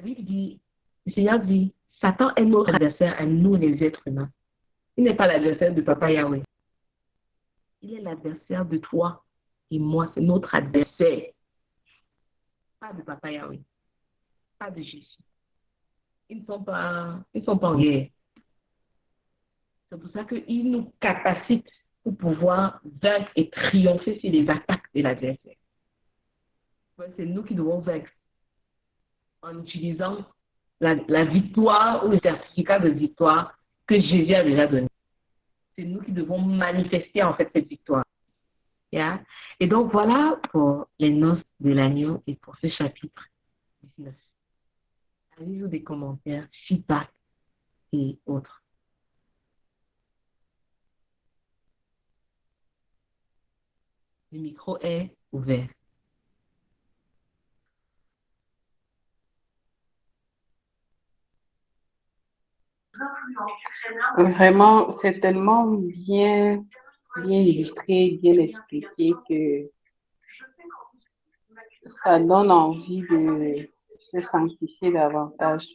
F: Bible dit, le Seigneur dit, Satan est notre adversaire à nous les êtres humains. Il n'est pas l'adversaire de Papa Yahweh. Il est l'adversaire de toi et moi, c'est notre adversaire. Pas de Papa Yahweh, pas de Jésus. Ils ne sont pas en guerre. C'est pour ça qu'il nous capacite pour pouvoir vaincre et triompher sur les attaques de l'adversaire. C'est nous qui devons vaincre en utilisant la victoire ou le certificat de victoire que Jésus a déjà donné. C'est nous qui devons manifester en fait cette victoire. Yeah? Et donc voilà pour les noces de l'agneau et pour ce chapitre 19. Avez-vous des commentaires, feedback et autres? Le micro est ouvert.
B: Vraiment, c'est tellement bien illustré, bien expliqué que ça donne envie de se sanctifier davantage.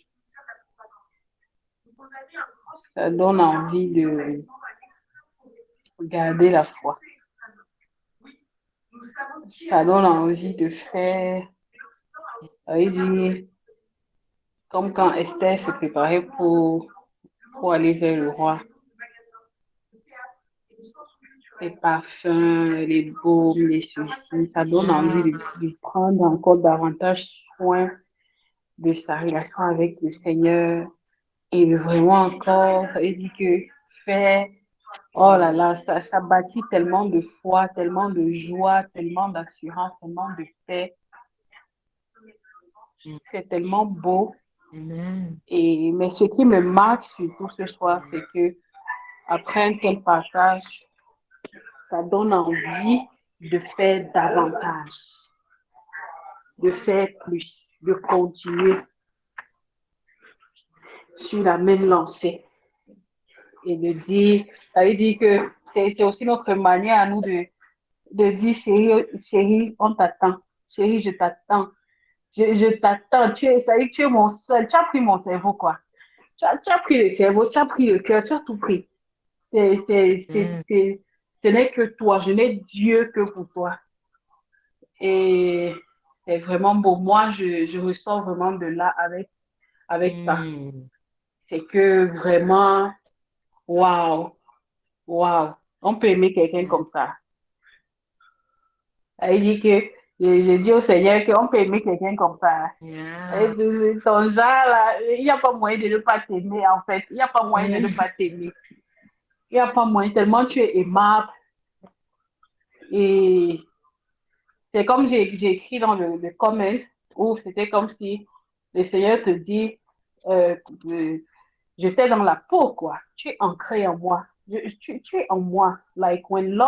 B: Ça donne envie de garder la foi. Ça donne envie de faire, ça veut dire, comme quand Esther se préparait pour aller vers le roi. Les parfums, les baumes, les ceci, ça donne envie de prendre encore davantage soin de sa relation avec le Seigneur. Et vraiment encore, ça veut dire que faire, oh là là, ça bâtit tellement de foi, tellement de joie, tellement d'assurance, tellement de paix. C'est tellement beau. Mais ce qui me marque surtout ce soir, c'est que après un tel partage, ça donne envie de faire davantage, de faire plus, de continuer sur la même lancée. Et de dire, ça veut dire que c'est aussi notre manière à nous de dire, chérie, on t'attend. Chérie, je t'attends. Je t'attends. Ça veut dire que tu es mon seul. Tu as pris mon cerveau, quoi. Tu as pris le cerveau, tu as pris le cœur, tu as tout pris. Ce n'est que toi. Je n'ai Dieu que pour toi. Et c'est vraiment beau. Moi, je ressors vraiment de là avec ça. C'est que vraiment, waouh. On peut aimer quelqu'un comme ça. Il dit que j'ai dit au Seigneur qu'on peut aimer quelqu'un comme ça. Et ton genre là, il n'y a pas moyen de ne pas t'aimer en fait. Il n'y a pas moyen de ne pas t'aimer. Il n'y a pas moyen, tellement tu es aimable. Et c'est comme j'ai écrit dans le comment, où c'était comme si le Seigneur te dit, euh, euh, j'étais dans la peau, quoi. Tu es ancré en moi. Tu es en moi. Like when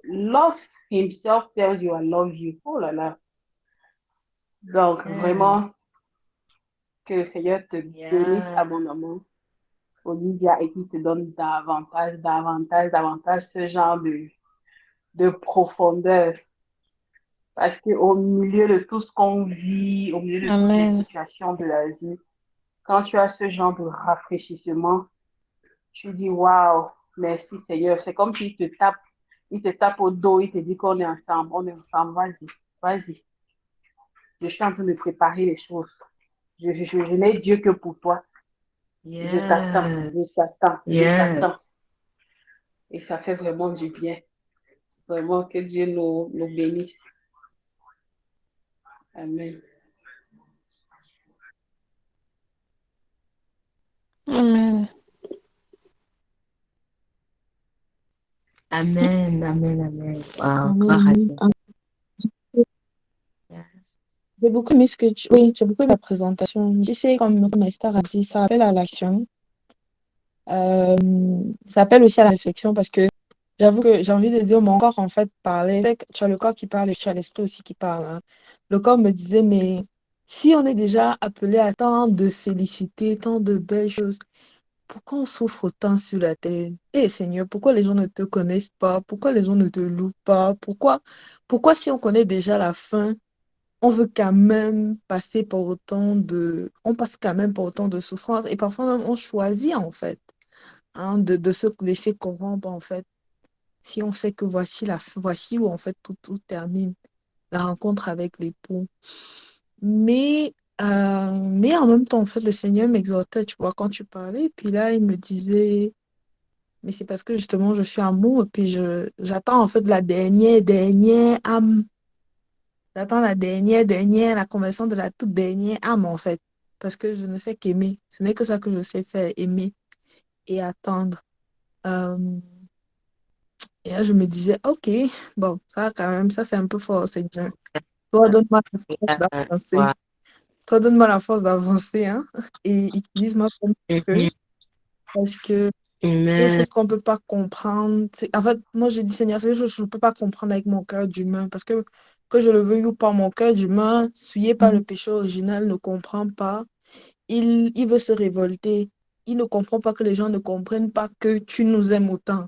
B: love himself tells you I love you. Oh là là. Donc,
F: Yeah.
B: vraiment, que le Seigneur te bénisse
F: Yeah.
B: abondamment, Olivia, et qu'il te donne davantage ce genre de profondeur. Parce qu'au milieu de tout ce qu'on vit, au milieu de toutes les
D: Amen.
B: situations de la vie, quand tu as ce genre de rafraîchissement, tu dis waouh, merci Seigneur. C'est comme s'il il te tape au dos, il te dit qu'on est ensemble, vas-y, vas-y. Je suis en train de préparer les choses. Je n'ai Dieu que pour toi. Je t'attends,
F: Yeah.
B: je t'attends, je
F: Yeah.
B: t'attends. Et ça fait vraiment du bien. Vraiment que Dieu nous bénisse. Amen.
D: Amen.
F: Amen. Amen. Amen. Wow. Gloire à
H: Amen.
F: Dieu. Yeah.
H: J'ai beaucoup aimé ce que tu... Oui, j'ai beaucoup aimé la présentation. Tu sais, comme Esther a dit, ça appelle à l'action. Euh, Ça appelle aussi à la réflexion parce que j'avoue que j'ai envie de dire, mon corps, en fait, parlait. Tu sais, tu as le corps qui parle et tu as l'esprit aussi qui parle, hein. Le corps me disait, mais si on est déjà appelé à tant de féliciter, tant de belles choses, pourquoi on souffre autant sur la terre? Eh Seigneur, pourquoi les gens ne te connaissent pas? Pourquoi les gens ne te louent pas? Pourquoi si on connaît déjà la fin, on veut quand même passer par autant de... On passe quand même par autant de souffrances et parfois même on choisit en fait, hein, de se laisser corrompre en fait. Si on sait que voici la fin, voici où en fait tout termine, la rencontre avec l'époux. Mais en même temps, en fait, le Seigneur m'exhortait, tu vois, quand tu parlais, puis là, il me disait, mais c'est parce que justement, je suis amour, et puis j'attends en fait la dernière âme. J'attends la conversion de la toute dernière âme, en fait. Parce que je ne fais qu'aimer. Ce n'est que ça que je sais faire, aimer et attendre. Euh, et là, je me disais, OK, bon, ça, quand même, ça, c'est un peu fort, Seigneur. Toi, donne-moi la force
F: Yeah.
H: d'avancer.
F: Wow.
H: Toi, donne-moi la force d'avancer, hein. Et utilise-moi comme tu peux.
F: Mhm.
H: Parce que des
F: Amen.
H: choses qu'on ne peut pas comprendre. En fait, moi, j'ai dit, Seigneur, c'est des choses que je ne peux pas comprendre avec mon cœur d'humain. Parce que je le veuille ou pas, mon cœur d'humain, souillé par le péché original, ne comprend pas. Il veut se révolter. Il ne comprend pas que les gens ne comprennent pas que tu nous aimes autant.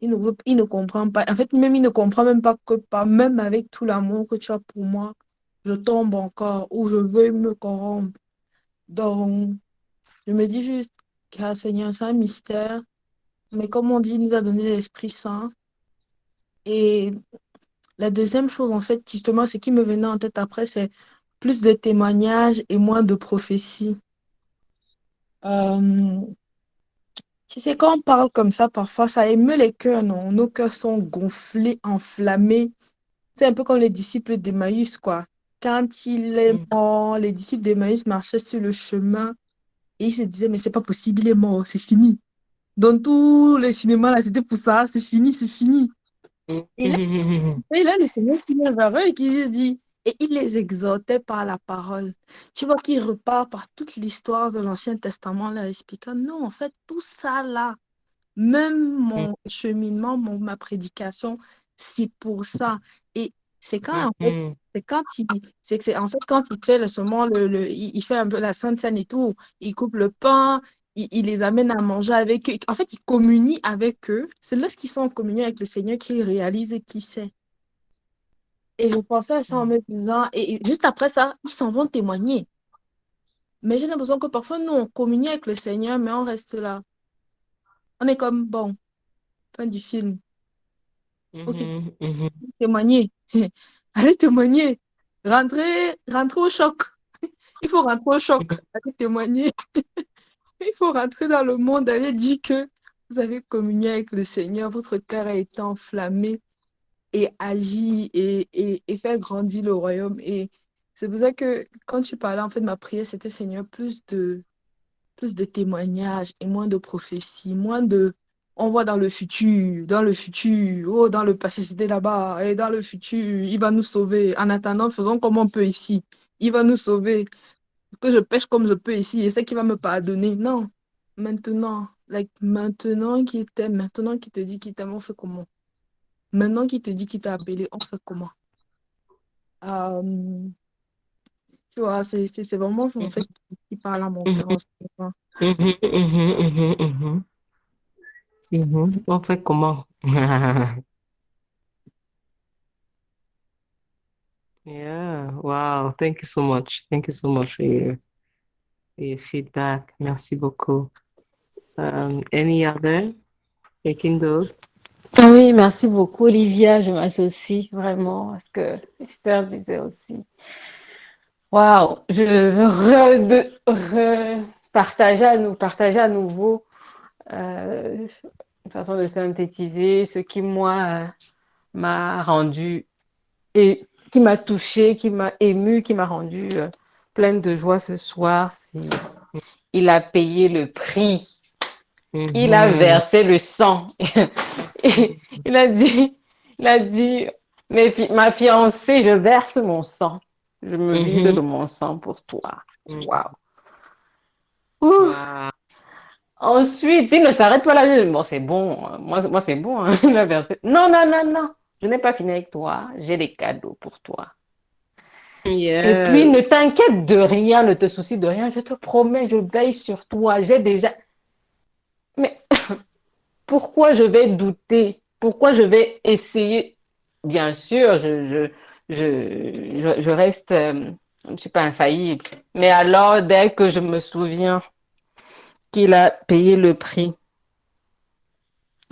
H: Il ne comprend pas. En fait, même il ne comprend même pas que pas, même avec tout l'amour que tu as pour moi, je tombe encore ou je veux me corrompre. Donc, je me dis juste, que Seigneur, c'est un mystère. Mais comme on dit, il nous a donné l'Esprit Saint. Et la deuxième chose, en fait, justement, ce qui me venait en tête après, c'est plus de témoignages et moins de prophéties. Euh, Tu sais, quand on parle comme ça, parfois, ça émeut les cœurs, non? Nos cœurs sont gonflés, enflammés. C'est un peu comme les disciples d'Emmaüs, quoi. Quand il est
F: Mhm.
H: mort, les disciples d'Emmaüs marchaient sur le chemin et ils se disaient, mais c'est pas possible, il est mort, c'est fini. Dans tous les cinémas, là, c'était pour ça, c'est fini, c'est fini. Et là,
F: Mhm.
H: le Seigneur qui vient vers eux et qui les dit, et il les exhortait par la parole. Tu vois qu'il repart par toute l'histoire de l'Ancien Testament, là, expliquant, non, en fait, tout ça, là, même mon cheminement, ma prédication, c'est pour ça. Et c'est quand, en fait,
F: Mhm.
H: c'est quand en fait, quand il fait seulement il fait un peu la Sainte Seine et tout, il coupe le pain, il les amène à manger avec eux. En fait, il communie avec eux. C'est lorsqu'ils sont en communion avec le Seigneur qu'ils réalisent qui c'est. Et je pensais à ça en me disant, et juste après ça, ils s'en vont témoigner. Mais j'ai l'impression que parfois, nous, on communie avec le Seigneur, mais on reste là. On est comme, bon, fin du film. OK,
F: Mhm. Mhm.
H: témoigner. Allez témoigner. Rentrez au choc. Il faut rentrer au choc. Allez témoigner. Il faut rentrer dans le monde. Allez dire que vous avez communié avec le Seigneur. Votre cœur a été enflammé et agi et faire grandir le royaume. Et c'est pour ça que quand tu parlais, en fait, ma prière, c'était Seigneur, plus de témoignages et moins de prophéties, moins de on voit dans le futur, oh, dans le passé, c'était là-bas, et dans le futur, il va nous sauver. En attendant, faisons comme on peut ici. Il va nous sauver. Que je pêche comme je peux ici, et c'est qu'il va me pardonner. Non. Maintenant, maintenant qu'il t'aime, maintenant qu'il te dit qu'il t'aime, on fait comment? Maintenant qu'il te dit qu'il t'a appelé, on fait comment? Euh, Tu vois, c'est vraiment ça, en fait, qui parle à mon cœur en ce moment.
A: On fait comment? Yeah, wow, thank you so much. Thank you so much for your feedback. Merci beaucoup. Any other? Taking those?
E: Oui, merci beaucoup, Olivia. Je m'associe vraiment à ce que Esther disait aussi. Waouh, je veux partager à nouveau une façon de synthétiser ce qui, moi, m'a rendu et qui m'a touchée, qui m'a émue, qui m'a rendue pleine de joie ce soir. Il a payé le prix. Il a versé le sang. il a dit, ma fiancée, je verse mon sang. Je me vide de mon sang pour toi. Waouh.
A: Wow.
E: Ensuite, il ne s'arrête pas là. Bon, c'est bon. Moi c'est bon. Hein. Il a versé. Non, non, non, non. Je n'ai pas fini avec toi. J'ai des cadeaux pour toi.
A: Yeah.
E: Et puis, ne t'inquiète de rien, ne te soucie de rien. Je te promets, je veille sur toi. J'ai déjà... Mais pourquoi je vais douter? Pourquoi je vais essayer? Bien sûr, je reste... je ne suis pas infaillible. Mais alors, dès que je me souviens qu'il a payé le prix,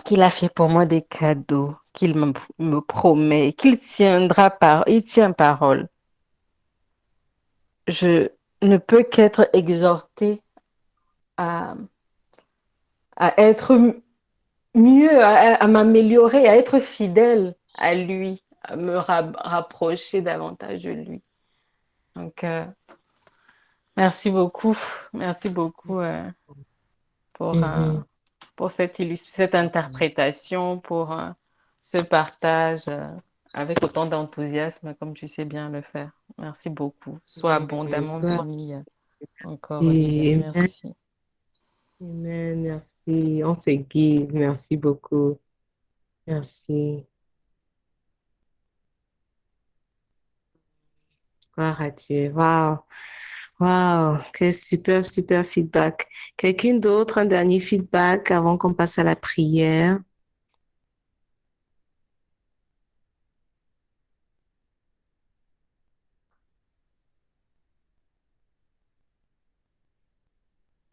E: qu'il a fait pour moi des cadeaux, qu'il me promet, qu'il il tient parole, je ne peux qu'être exhortée à, à être mieux, à m'améliorer, à être fidèle à lui, à me rapprocher davantage de lui. Donc, merci beaucoup pour cette interprétation, pour ce partage avec autant d'enthousiasme, comme tu sais bien le faire. Merci beaucoup. Sois abondamment béni encore, Olivia. Merci.
A: Amen, merci. On te guide. Merci beaucoup. Merci. Gloire à Dieu. Wow. Wow. Quel super, super feedback. Quelqu'un d'autre, un dernier feedback avant qu'on passe à la prière?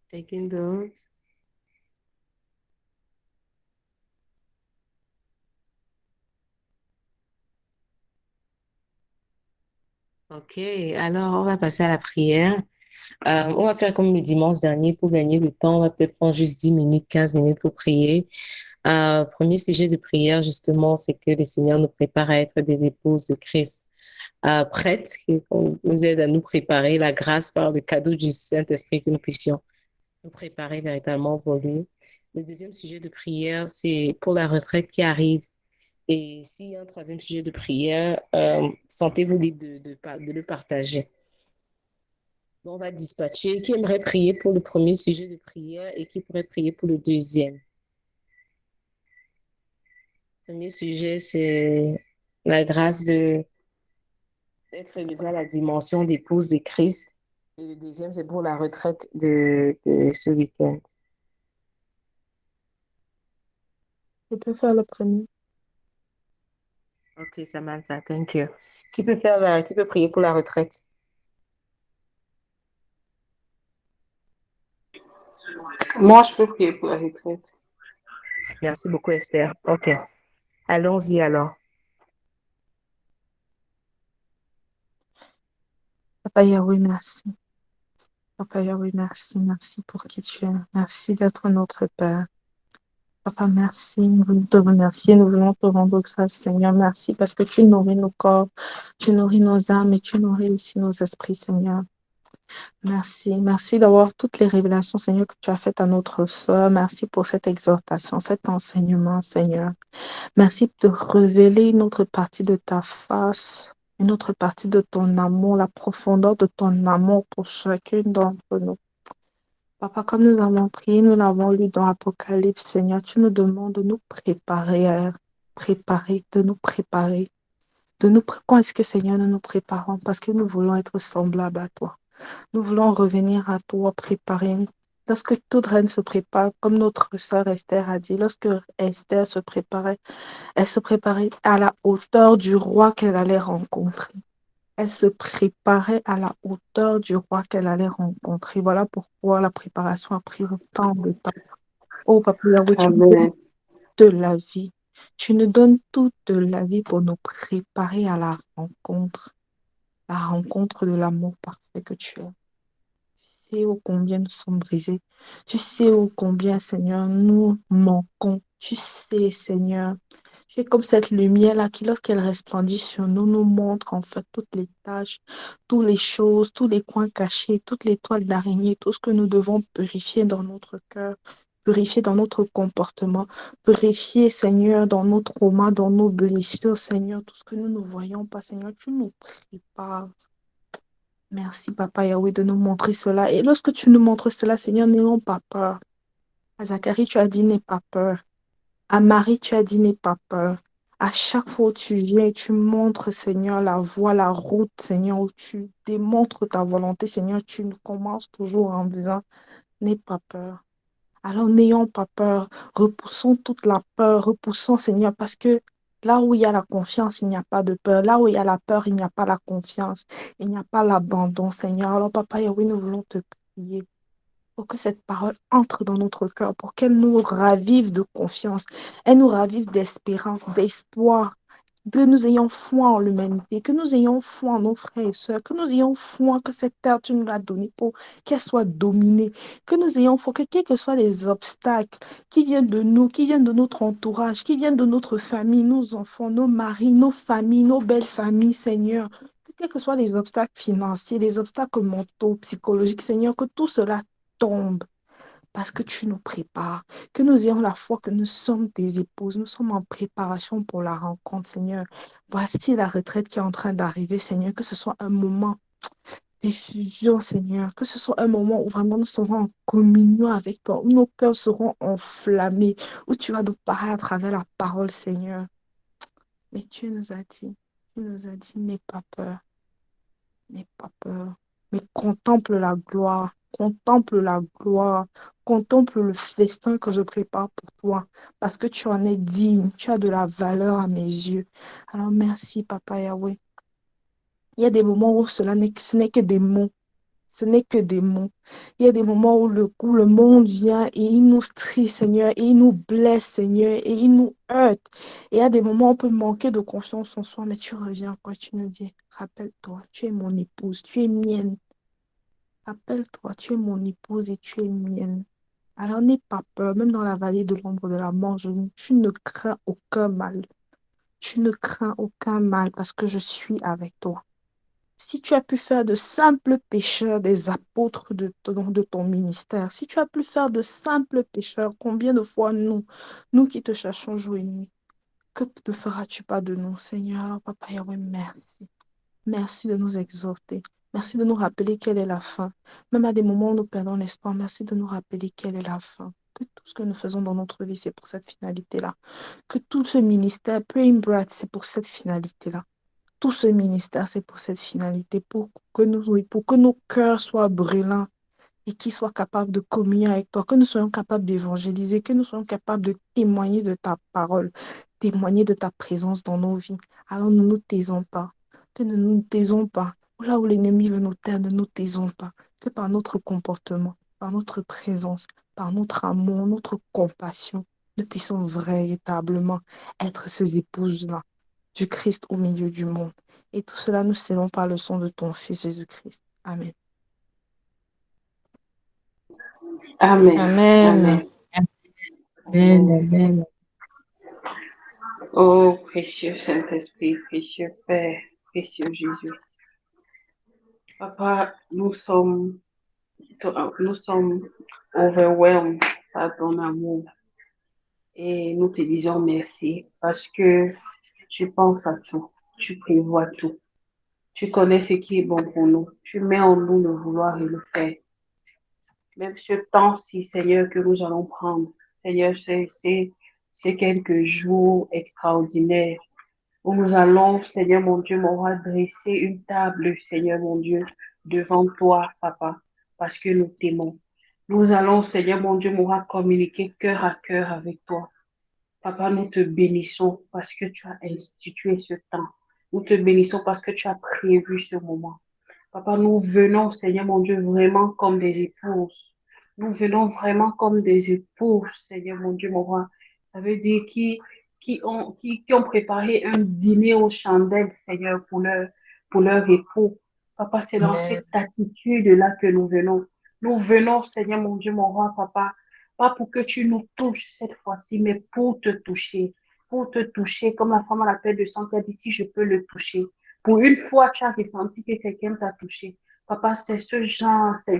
A: Quelqu'un d'autre? OK, alors on va passer à la prière. On va faire comme le dimanche dernier pour gagner le temps. On va peut-être prendre juste 10 minutes, 15 minutes pour prier. Premier sujet de prière, justement, c'est que le Seigneur nous prépare à être des épouses de Christ prêtes, qui nous aide à nous préparer la grâce par le cadeau du Saint-Esprit que nous puissions nous préparer véritablement pour lui. Le deuxième sujet de prière, c'est pour la retraite qui arrive. Et s'il y a un troisième sujet de prière, sentez-vous libre de le partager. Donc, on va dispatcher. Qui aimerait prier pour le premier sujet de prière et qui pourrait prier pour le deuxième? Le premier sujet, c'est la grâce d'être élevé à la dimension d'épouse de Christ. Et le deuxième, c'est pour la retraite de ce week-end.
H: Je peux faire le premier.
A: Ok, Samantha, thank you. Qui peut prier pour la retraite?
B: Moi, je peux prier pour la retraite.
A: Merci beaucoup, Esther. Ok, allons-y alors.
H: Papa Yahweh, merci. Papa Yahweh, merci. Merci pour qui tu es. Merci d'être notre Père. Papa, merci. Nous voulons te remercier. Nous voulons te rendre grâce, Seigneur. Merci parce que tu nourris nos corps, tu nourris nos âmes et tu nourris aussi nos esprits, Seigneur. Merci. Merci d'avoir toutes les révélations, Seigneur, que tu as faites à notre sœur. Merci pour cette exhortation, cet enseignement, Seigneur. Merci de révéler une autre partie de ta face, une autre partie de ton amour, la profondeur de ton amour pour chacune d'entre nous. Papa, comme nous avons prié, nous l'avons lu dans l'Apocalypse, Seigneur, tu nous demandes de nous préparer, de nous préparer. Quand est-ce que, Seigneur, nous nous préparons? Parce que nous voulons être semblables à toi. Nous voulons revenir à toi, préparer. Lorsque toute reine se prépare, comme notre sœur Esther a dit, lorsque Esther se préparait, elle se préparait à la hauteur du roi qu'elle allait rencontrer. Elle se préparait à la hauteur du roi qu'elle allait rencontrer. Voilà pourquoi la préparation a pris autant de temps. Oh, Papa Yahweh, tu nous donnes
B: Amen.
H: de la vie. Tu nous donnes toute la vie pour nous préparer à la rencontre de l'amour parfait que tu es. Tu sais ô combien nous sommes brisés. Tu sais ô combien, Seigneur, nous manquons. Tu sais, Seigneur. Tu es comme cette lumière-là qui, lorsqu'elle resplendit sur nous, nous montre en fait toutes les tâches, toutes les choses, tous les coins cachés, toutes les toiles d'araignée, tout ce que nous devons purifier dans notre cœur, purifier dans notre comportement, purifier, Seigneur, dans nos traumas, dans nos blessures, Seigneur, tout ce que nous ne voyons pas, Seigneur, tu nous prépares. Merci, Papa Yahweh, de nous montrer cela. Et lorsque tu nous montres cela, Seigneur, n'ayons pas peur. À Zacharie, tu as dit, n'aie pas peur. À Marie, tu as dit, n'aie pas peur. À chaque fois où tu viens et tu montres, Seigneur, la voie, la route, Seigneur, où tu démontres ta volonté, Seigneur, tu nous commences toujours en disant, n'aie pas peur. Alors n'ayons pas peur, repoussons toute la peur, repoussons, Seigneur, parce que là où il y a la confiance, il n'y a pas de peur. Là où il y a la peur, il n'y a pas la confiance. Il n'y a pas l'abandon, Seigneur. Alors, Papa Yahweh, nous voulons te prier pour que cette parole entre dans notre cœur, pour qu'elle nous ravive de confiance, elle nous ravive d'espérance, d'espoir, que nous ayons foi en l'humanité, que nous ayons foi en nos frères et sœurs, que nous ayons foi que cette terre, tu nous l'as donnée pour qu'elle soit dominée, que nous ayons foi que quels que soient les obstacles qui viennent de nous, qui viennent de notre entourage, qui viennent de notre famille, nos enfants, nos maris, nos familles, nos belles familles, Seigneur, que quels que soient les obstacles financiers, les obstacles mentaux, psychologiques, Seigneur, que tout cela tombe parce que tu nous prépares, que nous ayons la foi que nous sommes tes épouses, nous sommes en préparation pour la rencontre, Seigneur. Voici la retraite qui est en train d'arriver, Seigneur, que ce soit un moment d'effusion, Seigneur, que ce soit un moment où vraiment nous serons en communion avec toi, où nos cœurs seront enflammés, où tu vas nous parler à travers la parole, Seigneur. Mais tu nous as dit, n'aie pas peur. N'aie pas peur, mais contemple la gloire, contemple le festin que je prépare pour toi, parce que tu en es digne, tu as de la valeur à mes yeux. Alors merci, Papa Yahweh. Il y a des moments où ce n'est que des mots. Ce n'est que des mots. Il y a des moments où le monde vient et il nous strie, Seigneur, et il nous blesse, Seigneur, et il nous heurte. Et il y a des moments où on peut manquer de confiance en soi, mais tu reviens, quoi, tu nous dis, rappelle-toi, tu es mon épouse, tu es mienne. Rappelle-toi, tu es mon épouse et tu es mienne. Alors n'aie pas peur, même dans la vallée de l'ombre de la mort, tu ne crains aucun mal. Tu ne crains aucun mal parce que je suis avec toi. Si tu as pu faire de simples pécheurs des apôtres de ton ministère, si tu as pu faire de simples pécheurs, combien de fois nous qui te cherchons jour et nuit, que ne feras-tu pas de nous, Seigneur? Alors, Papa Yahweh, merci. Merci de nous exhorter. Merci de nous rappeler quelle est la fin. Même à des moments où nous perdons l'espoir, merci de nous rappeler quelle est la fin. Que tout ce que nous faisons dans notre vie, c'est pour cette finalité-là. Que tout ce ministère, Praying c'est pour cette finalité-là. Tout ce ministère, c'est pour cette finalité, oui, pour que nos cœurs soient brûlants et qu'ils soient capables de communier avec toi, que nous soyons capables d'évangéliser, que nous soyons capables de témoigner de ta parole, témoigner de ta présence dans nos vies. Alors ne nous taisons pas, que ne nous taisons pas. Là où l'ennemi veut nous taire, ne nous taisons pas. Que par notre comportement, par notre présence, par notre amour, notre compassion, nous puissions véritablement être ces épouses-là du Christ au milieu du monde. Et tout cela, nous scellons par le sang de ton Fils Jésus-Christ. Amen.
B: Amen.
E: Amen.
A: Amen, amen.
B: Oh, précieux Saint-Esprit, précieux Père, précieux Jésus. Papa, nous sommes overwhelmed par ton amour et nous te disons merci parce que tu penses à tout, tu prévois tout, tu connais ce qui est bon pour nous, tu mets en nous le vouloir et le faire. Même ce temps-ci, Seigneur, que nous allons prendre, Seigneur, c'est quelques jours extraordinaires où nous allons, Seigneur mon Dieu, mon roi, dresser une table, Seigneur mon Dieu, devant toi, Papa, parce que nous t'aimons. Nous allons, Seigneur mon Dieu, mon roi, communiquer cœur à cœur avec toi. Papa, nous te bénissons parce que tu as institué ce temps. Nous te bénissons parce que tu as prévu ce moment. Papa, nous venons, Seigneur mon Dieu, vraiment comme des épouses. Nous venons vraiment comme des épouses, Seigneur mon Dieu, mon roi. Ça veut dire qui ont préparé un dîner aux chandelles, Seigneur, pour leur époux. Papa, c'est dans
A: Amen.
B: cette attitude-là que nous venons. Nous venons, Seigneur mon Dieu, mon roi, Papa, pas pour que tu nous touches cette fois-ci, mais pour te toucher. Pour te toucher, comme la femme à la paix de sang qui a dit, si je peux le toucher. Pour une fois, tu as ressenti que quelqu'un t'a touché. Papa,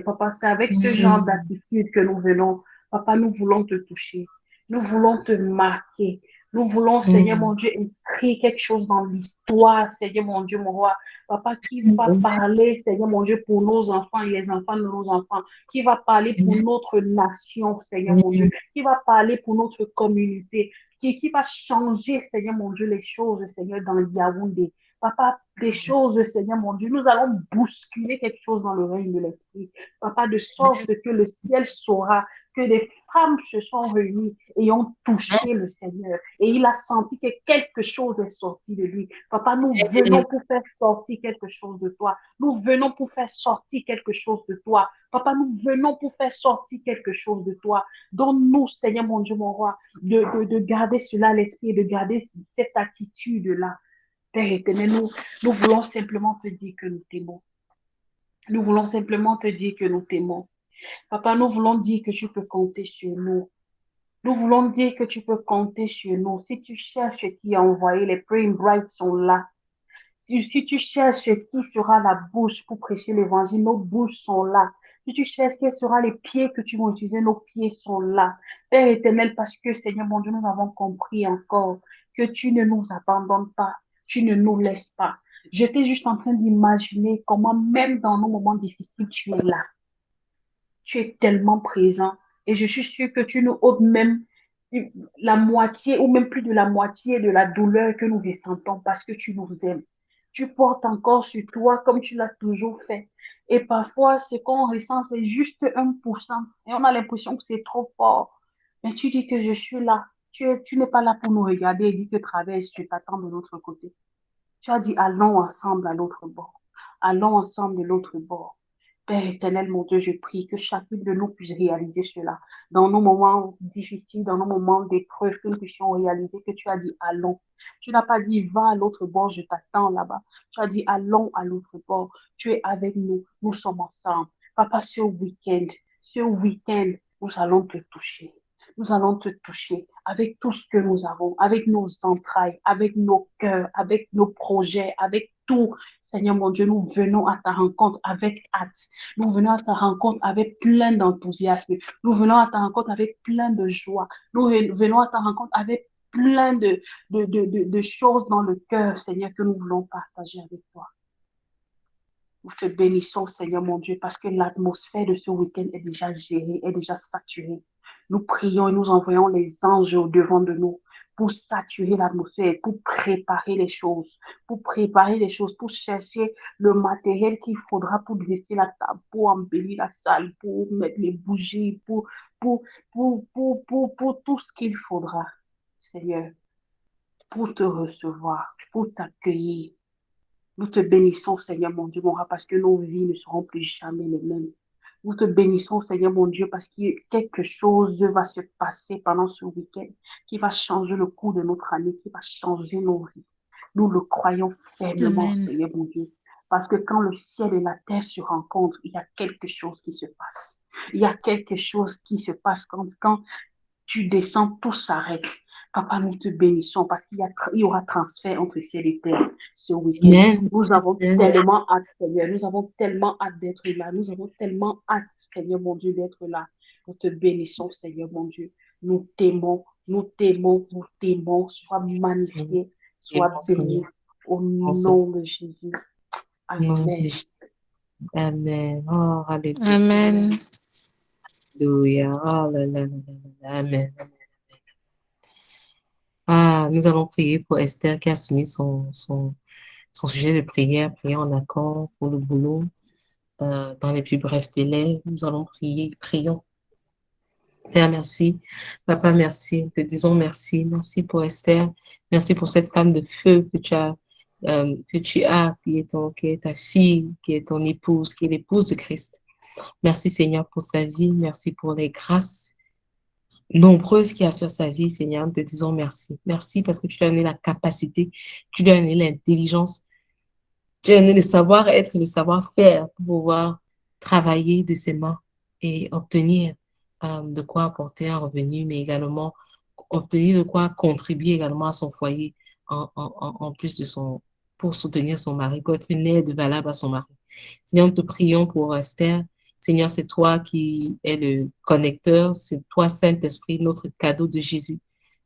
B: Papa, c'est avec ce genre
A: Mm.
B: d'attitude que nous venons. Papa, nous voulons te toucher. Nous voulons te marquer. Nous voulons, Seigneur mon
A: Mm.
B: Dieu, inscrire quelque chose dans l'histoire, Seigneur mon Dieu, mon roi. Papa, qui va
A: Mm.
B: parler, Seigneur mon Dieu, pour nos enfants et les enfants de nos enfants. Qui va parler pour notre nation, Seigneur mon Dieu.
A: Mm.
B: Qui va parler pour notre communauté. Qui va changer, Seigneur mon Dieu, les choses, Seigneur, dans Yaoundé. Papa, des choses, Seigneur mon Dieu, nous allons bousculer quelque chose dans le règne de l'Esprit. Papa, de sorte que le ciel saura que des femmes se sont réunies et ont touché le Seigneur. Et il a senti que quelque chose est sorti de lui. Papa, nous venons pour faire sortir quelque chose de toi. Nous venons pour faire sortir quelque chose de toi. Papa, nous venons pour faire sortir quelque chose de toi. Donne-nous, Seigneur mon Dieu, mon roi, de garder cela à l'esprit et de garder cette attitude-là. Père éternel, nous voulons simplement te dire que nous t'aimons. Nous voulons simplement te dire que nous t'aimons. Papa, nous voulons dire que tu peux compter sur nous. Nous voulons dire que tu peux compter sur nous. Si tu cherches qui a envoyé, les Praying Bright sont là. Si tu cherches qui sera la bouche pour prêcher l'évangile, nos bouches sont là. Si tu cherches quels seront les pieds que tu vas utiliser, nos pieds sont là. Père éternel, parce que Seigneur mon Dieu, nous avons compris encore que tu ne nous abandonnes pas, tu ne nous laisses pas. J'étais juste en train d'imaginer comment même dans nos moments difficiles, tu es là. Tu es tellement présent. Et je suis sûre que tu nous ôtes même la moitié ou même plus de la moitié de la douleur que nous ressentons parce que tu nous aimes. Tu portes encore sur toi comme tu l'as toujours fait. Et parfois, ce qu'on ressent, c'est juste 1%. Et on a l'impression que c'est trop fort. Mais tu dis que je suis là. Tu n'es pas là pour nous regarder et dire que traverse, tu t'attends de l'autre côté. Tu as dit, allons ensemble à l'autre bord. Allons ensemble de l'autre bord. Père éternel, mon Dieu, je prie que chacune de nous puisse réaliser cela. Dans nos moments difficiles, dans nos moments d'épreuve, que nous puissions réaliser que tu as dit allons. Tu n'as pas dit va à l'autre bord, je t'attends là-bas. Tu as dit allons à l'autre bord. Tu es avec nous, nous sommes ensemble. Papa, ce week-end, nous allons te toucher. Nous allons te toucher avec tout ce que nous avons, avec nos entrailles, avec nos cœurs, avec nos projets, avec tout. Seigneur mon Dieu, nous venons à ta rencontre avec hâte. Nous venons à ta rencontre avec plein d'enthousiasme. Nous venons à ta rencontre avec plein de joie. Nous venons à ta rencontre avec plein de choses dans le cœur, Seigneur, que nous voulons partager avec toi. Nous te bénissons, Seigneur mon Dieu, parce que l'atmosphère de ce week-end est déjà gérée, est déjà saturée. Nous prions et nous envoyons les anges au-devant de nous pour saturer l'atmosphère, pour préparer les choses, pour chercher le matériel qu'il faudra pour dresser la table, pour embellir la salle, pour mettre les bougies, pour tout ce qu'il faudra, Seigneur, pour te recevoir, pour t'accueillir. Nous te bénissons, Seigneur mon Dieu, mon roi, parce que nos vies ne seront plus jamais les mêmes. Nous te bénissons, Seigneur mon Dieu, parce que quelque chose va se passer pendant ce week-end qui va changer le cours de notre année, qui va changer nos vies. Nous le croyons fermement,
E: Amen.
B: Seigneur mon Dieu, parce que quand le ciel et la terre se rencontrent, il y a quelque chose qui se passe. Il y a quelque chose qui se passe quand tu descends, tout s'arrête. Papa, nous te bénissons parce qu'il y aura transfert entre ciel et terre ce week-end.
A: Amen.
B: Nous avons
A: Amen.
B: tellement hâte, Seigneur. Nous avons tellement hâte d'être là. Nous avons tellement hâte, Seigneur mon Dieu, d'être là. Nous te bénissons, Seigneur mon Dieu. Nous t'aimons, nous t'aimons, nous t'aimons. Sois magnifié, sois
A: Amen,
B: béni
A: Seigneur.
B: au
A: Amen, Seigneur.
B: nom de Jésus.
A: Nom de
B: Amen.
A: Jésus. Amen. Oh, alléluia.
D: Amen.
A: Alléluia. Oh là là là là là. Amen. Ah, nous allons prier pour Esther qui a soumis son sujet de prière, prier en accord pour le boulot, dans les plus brefs délais. Nous allons prier, prions. Père, merci. Papa, merci. Te disons merci. Merci pour Esther. Merci pour cette femme de feu qui est ta fille, qui est ton épouse, qui est l'épouse de Christ. Merci, Seigneur, pour sa vie. Merci pour les grâces nombreuses qu'il y a sur sa vie, Seigneur. Nous te disons merci. Merci parce que tu lui as donné la capacité, tu lui as donné l'intelligence, tu lui as donné le savoir-être et le savoir-faire pour pouvoir travailler de ses mains et obtenir de quoi apporter un revenu, mais également obtenir de quoi contribuer également à son foyer en plus de pour soutenir son mari, pour être une aide valable à son mari. Seigneur, nous te prions pour Esther. Seigneur, c'est toi qui es le connecteur, c'est toi, Saint-Esprit, notre cadeau de Jésus.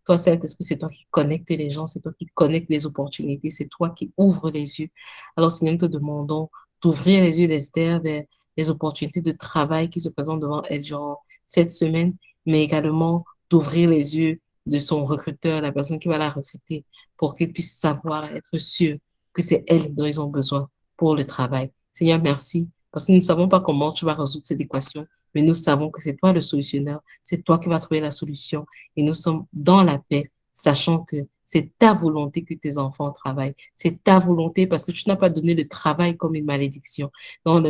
A: Toi, Saint-Esprit, c'est toi qui connectes les gens, c'est toi qui connectes les opportunités, c'est toi qui ouvres les yeux. Alors, Seigneur, nous te demandons d'ouvrir les yeux d'Esther vers les opportunités de travail qui se présentent devant elle durant cette semaine, mais également d'ouvrir les yeux de son recruteur, la personne qui va la recruter, pour qu'il puisse savoir, être sûr que c'est elle dont ils ont besoin pour le travail. Seigneur, merci, parce que nous ne savons pas comment tu vas résoudre cette équation, mais nous savons que c'est toi le solutionneur, c'est toi qui vas trouver la solution, et nous sommes dans la paix, sachant que c'est ta volonté que tes enfants travaillent. C'est ta volonté parce que tu n'as pas donné le travail comme une malédiction. Dans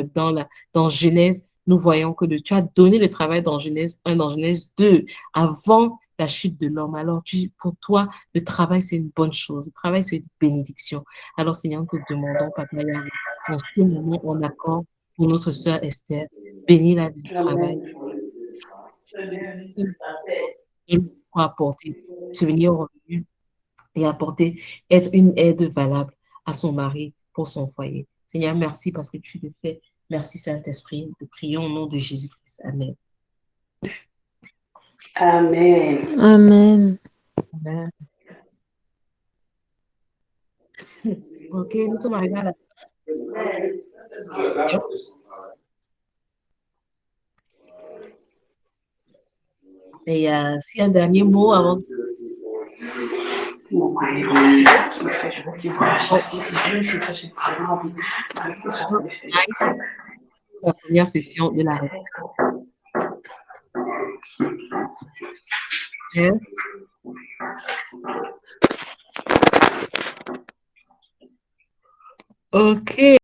A: Genèse, nous voyons que tu as donné le travail dans Genèse 1, dans Genèse 2, avant la chute de l'homme. Alors, pour toi, le travail, c'est une bonne chose. Le travail, c'est une bénédiction. Alors, Seigneur, nous te demandons, Papa Yahweh, en ce moment, en accord pour notre sœur Esther, bénis-la du travail. Pour apporter, subvenir au revenu et apporter, être une aide valable à son mari pour son foyer. Seigneur, merci parce que tu le fais. Merci Saint-Esprit. Nous te prions au nom de Jésus-Christ. Amen.
B: Amen.
D: Amen.
A: Amen. Ok, nous sommes arrivés à la fin. Et s'il y a un dernier mot avant de... La première session de la retraite. Ok.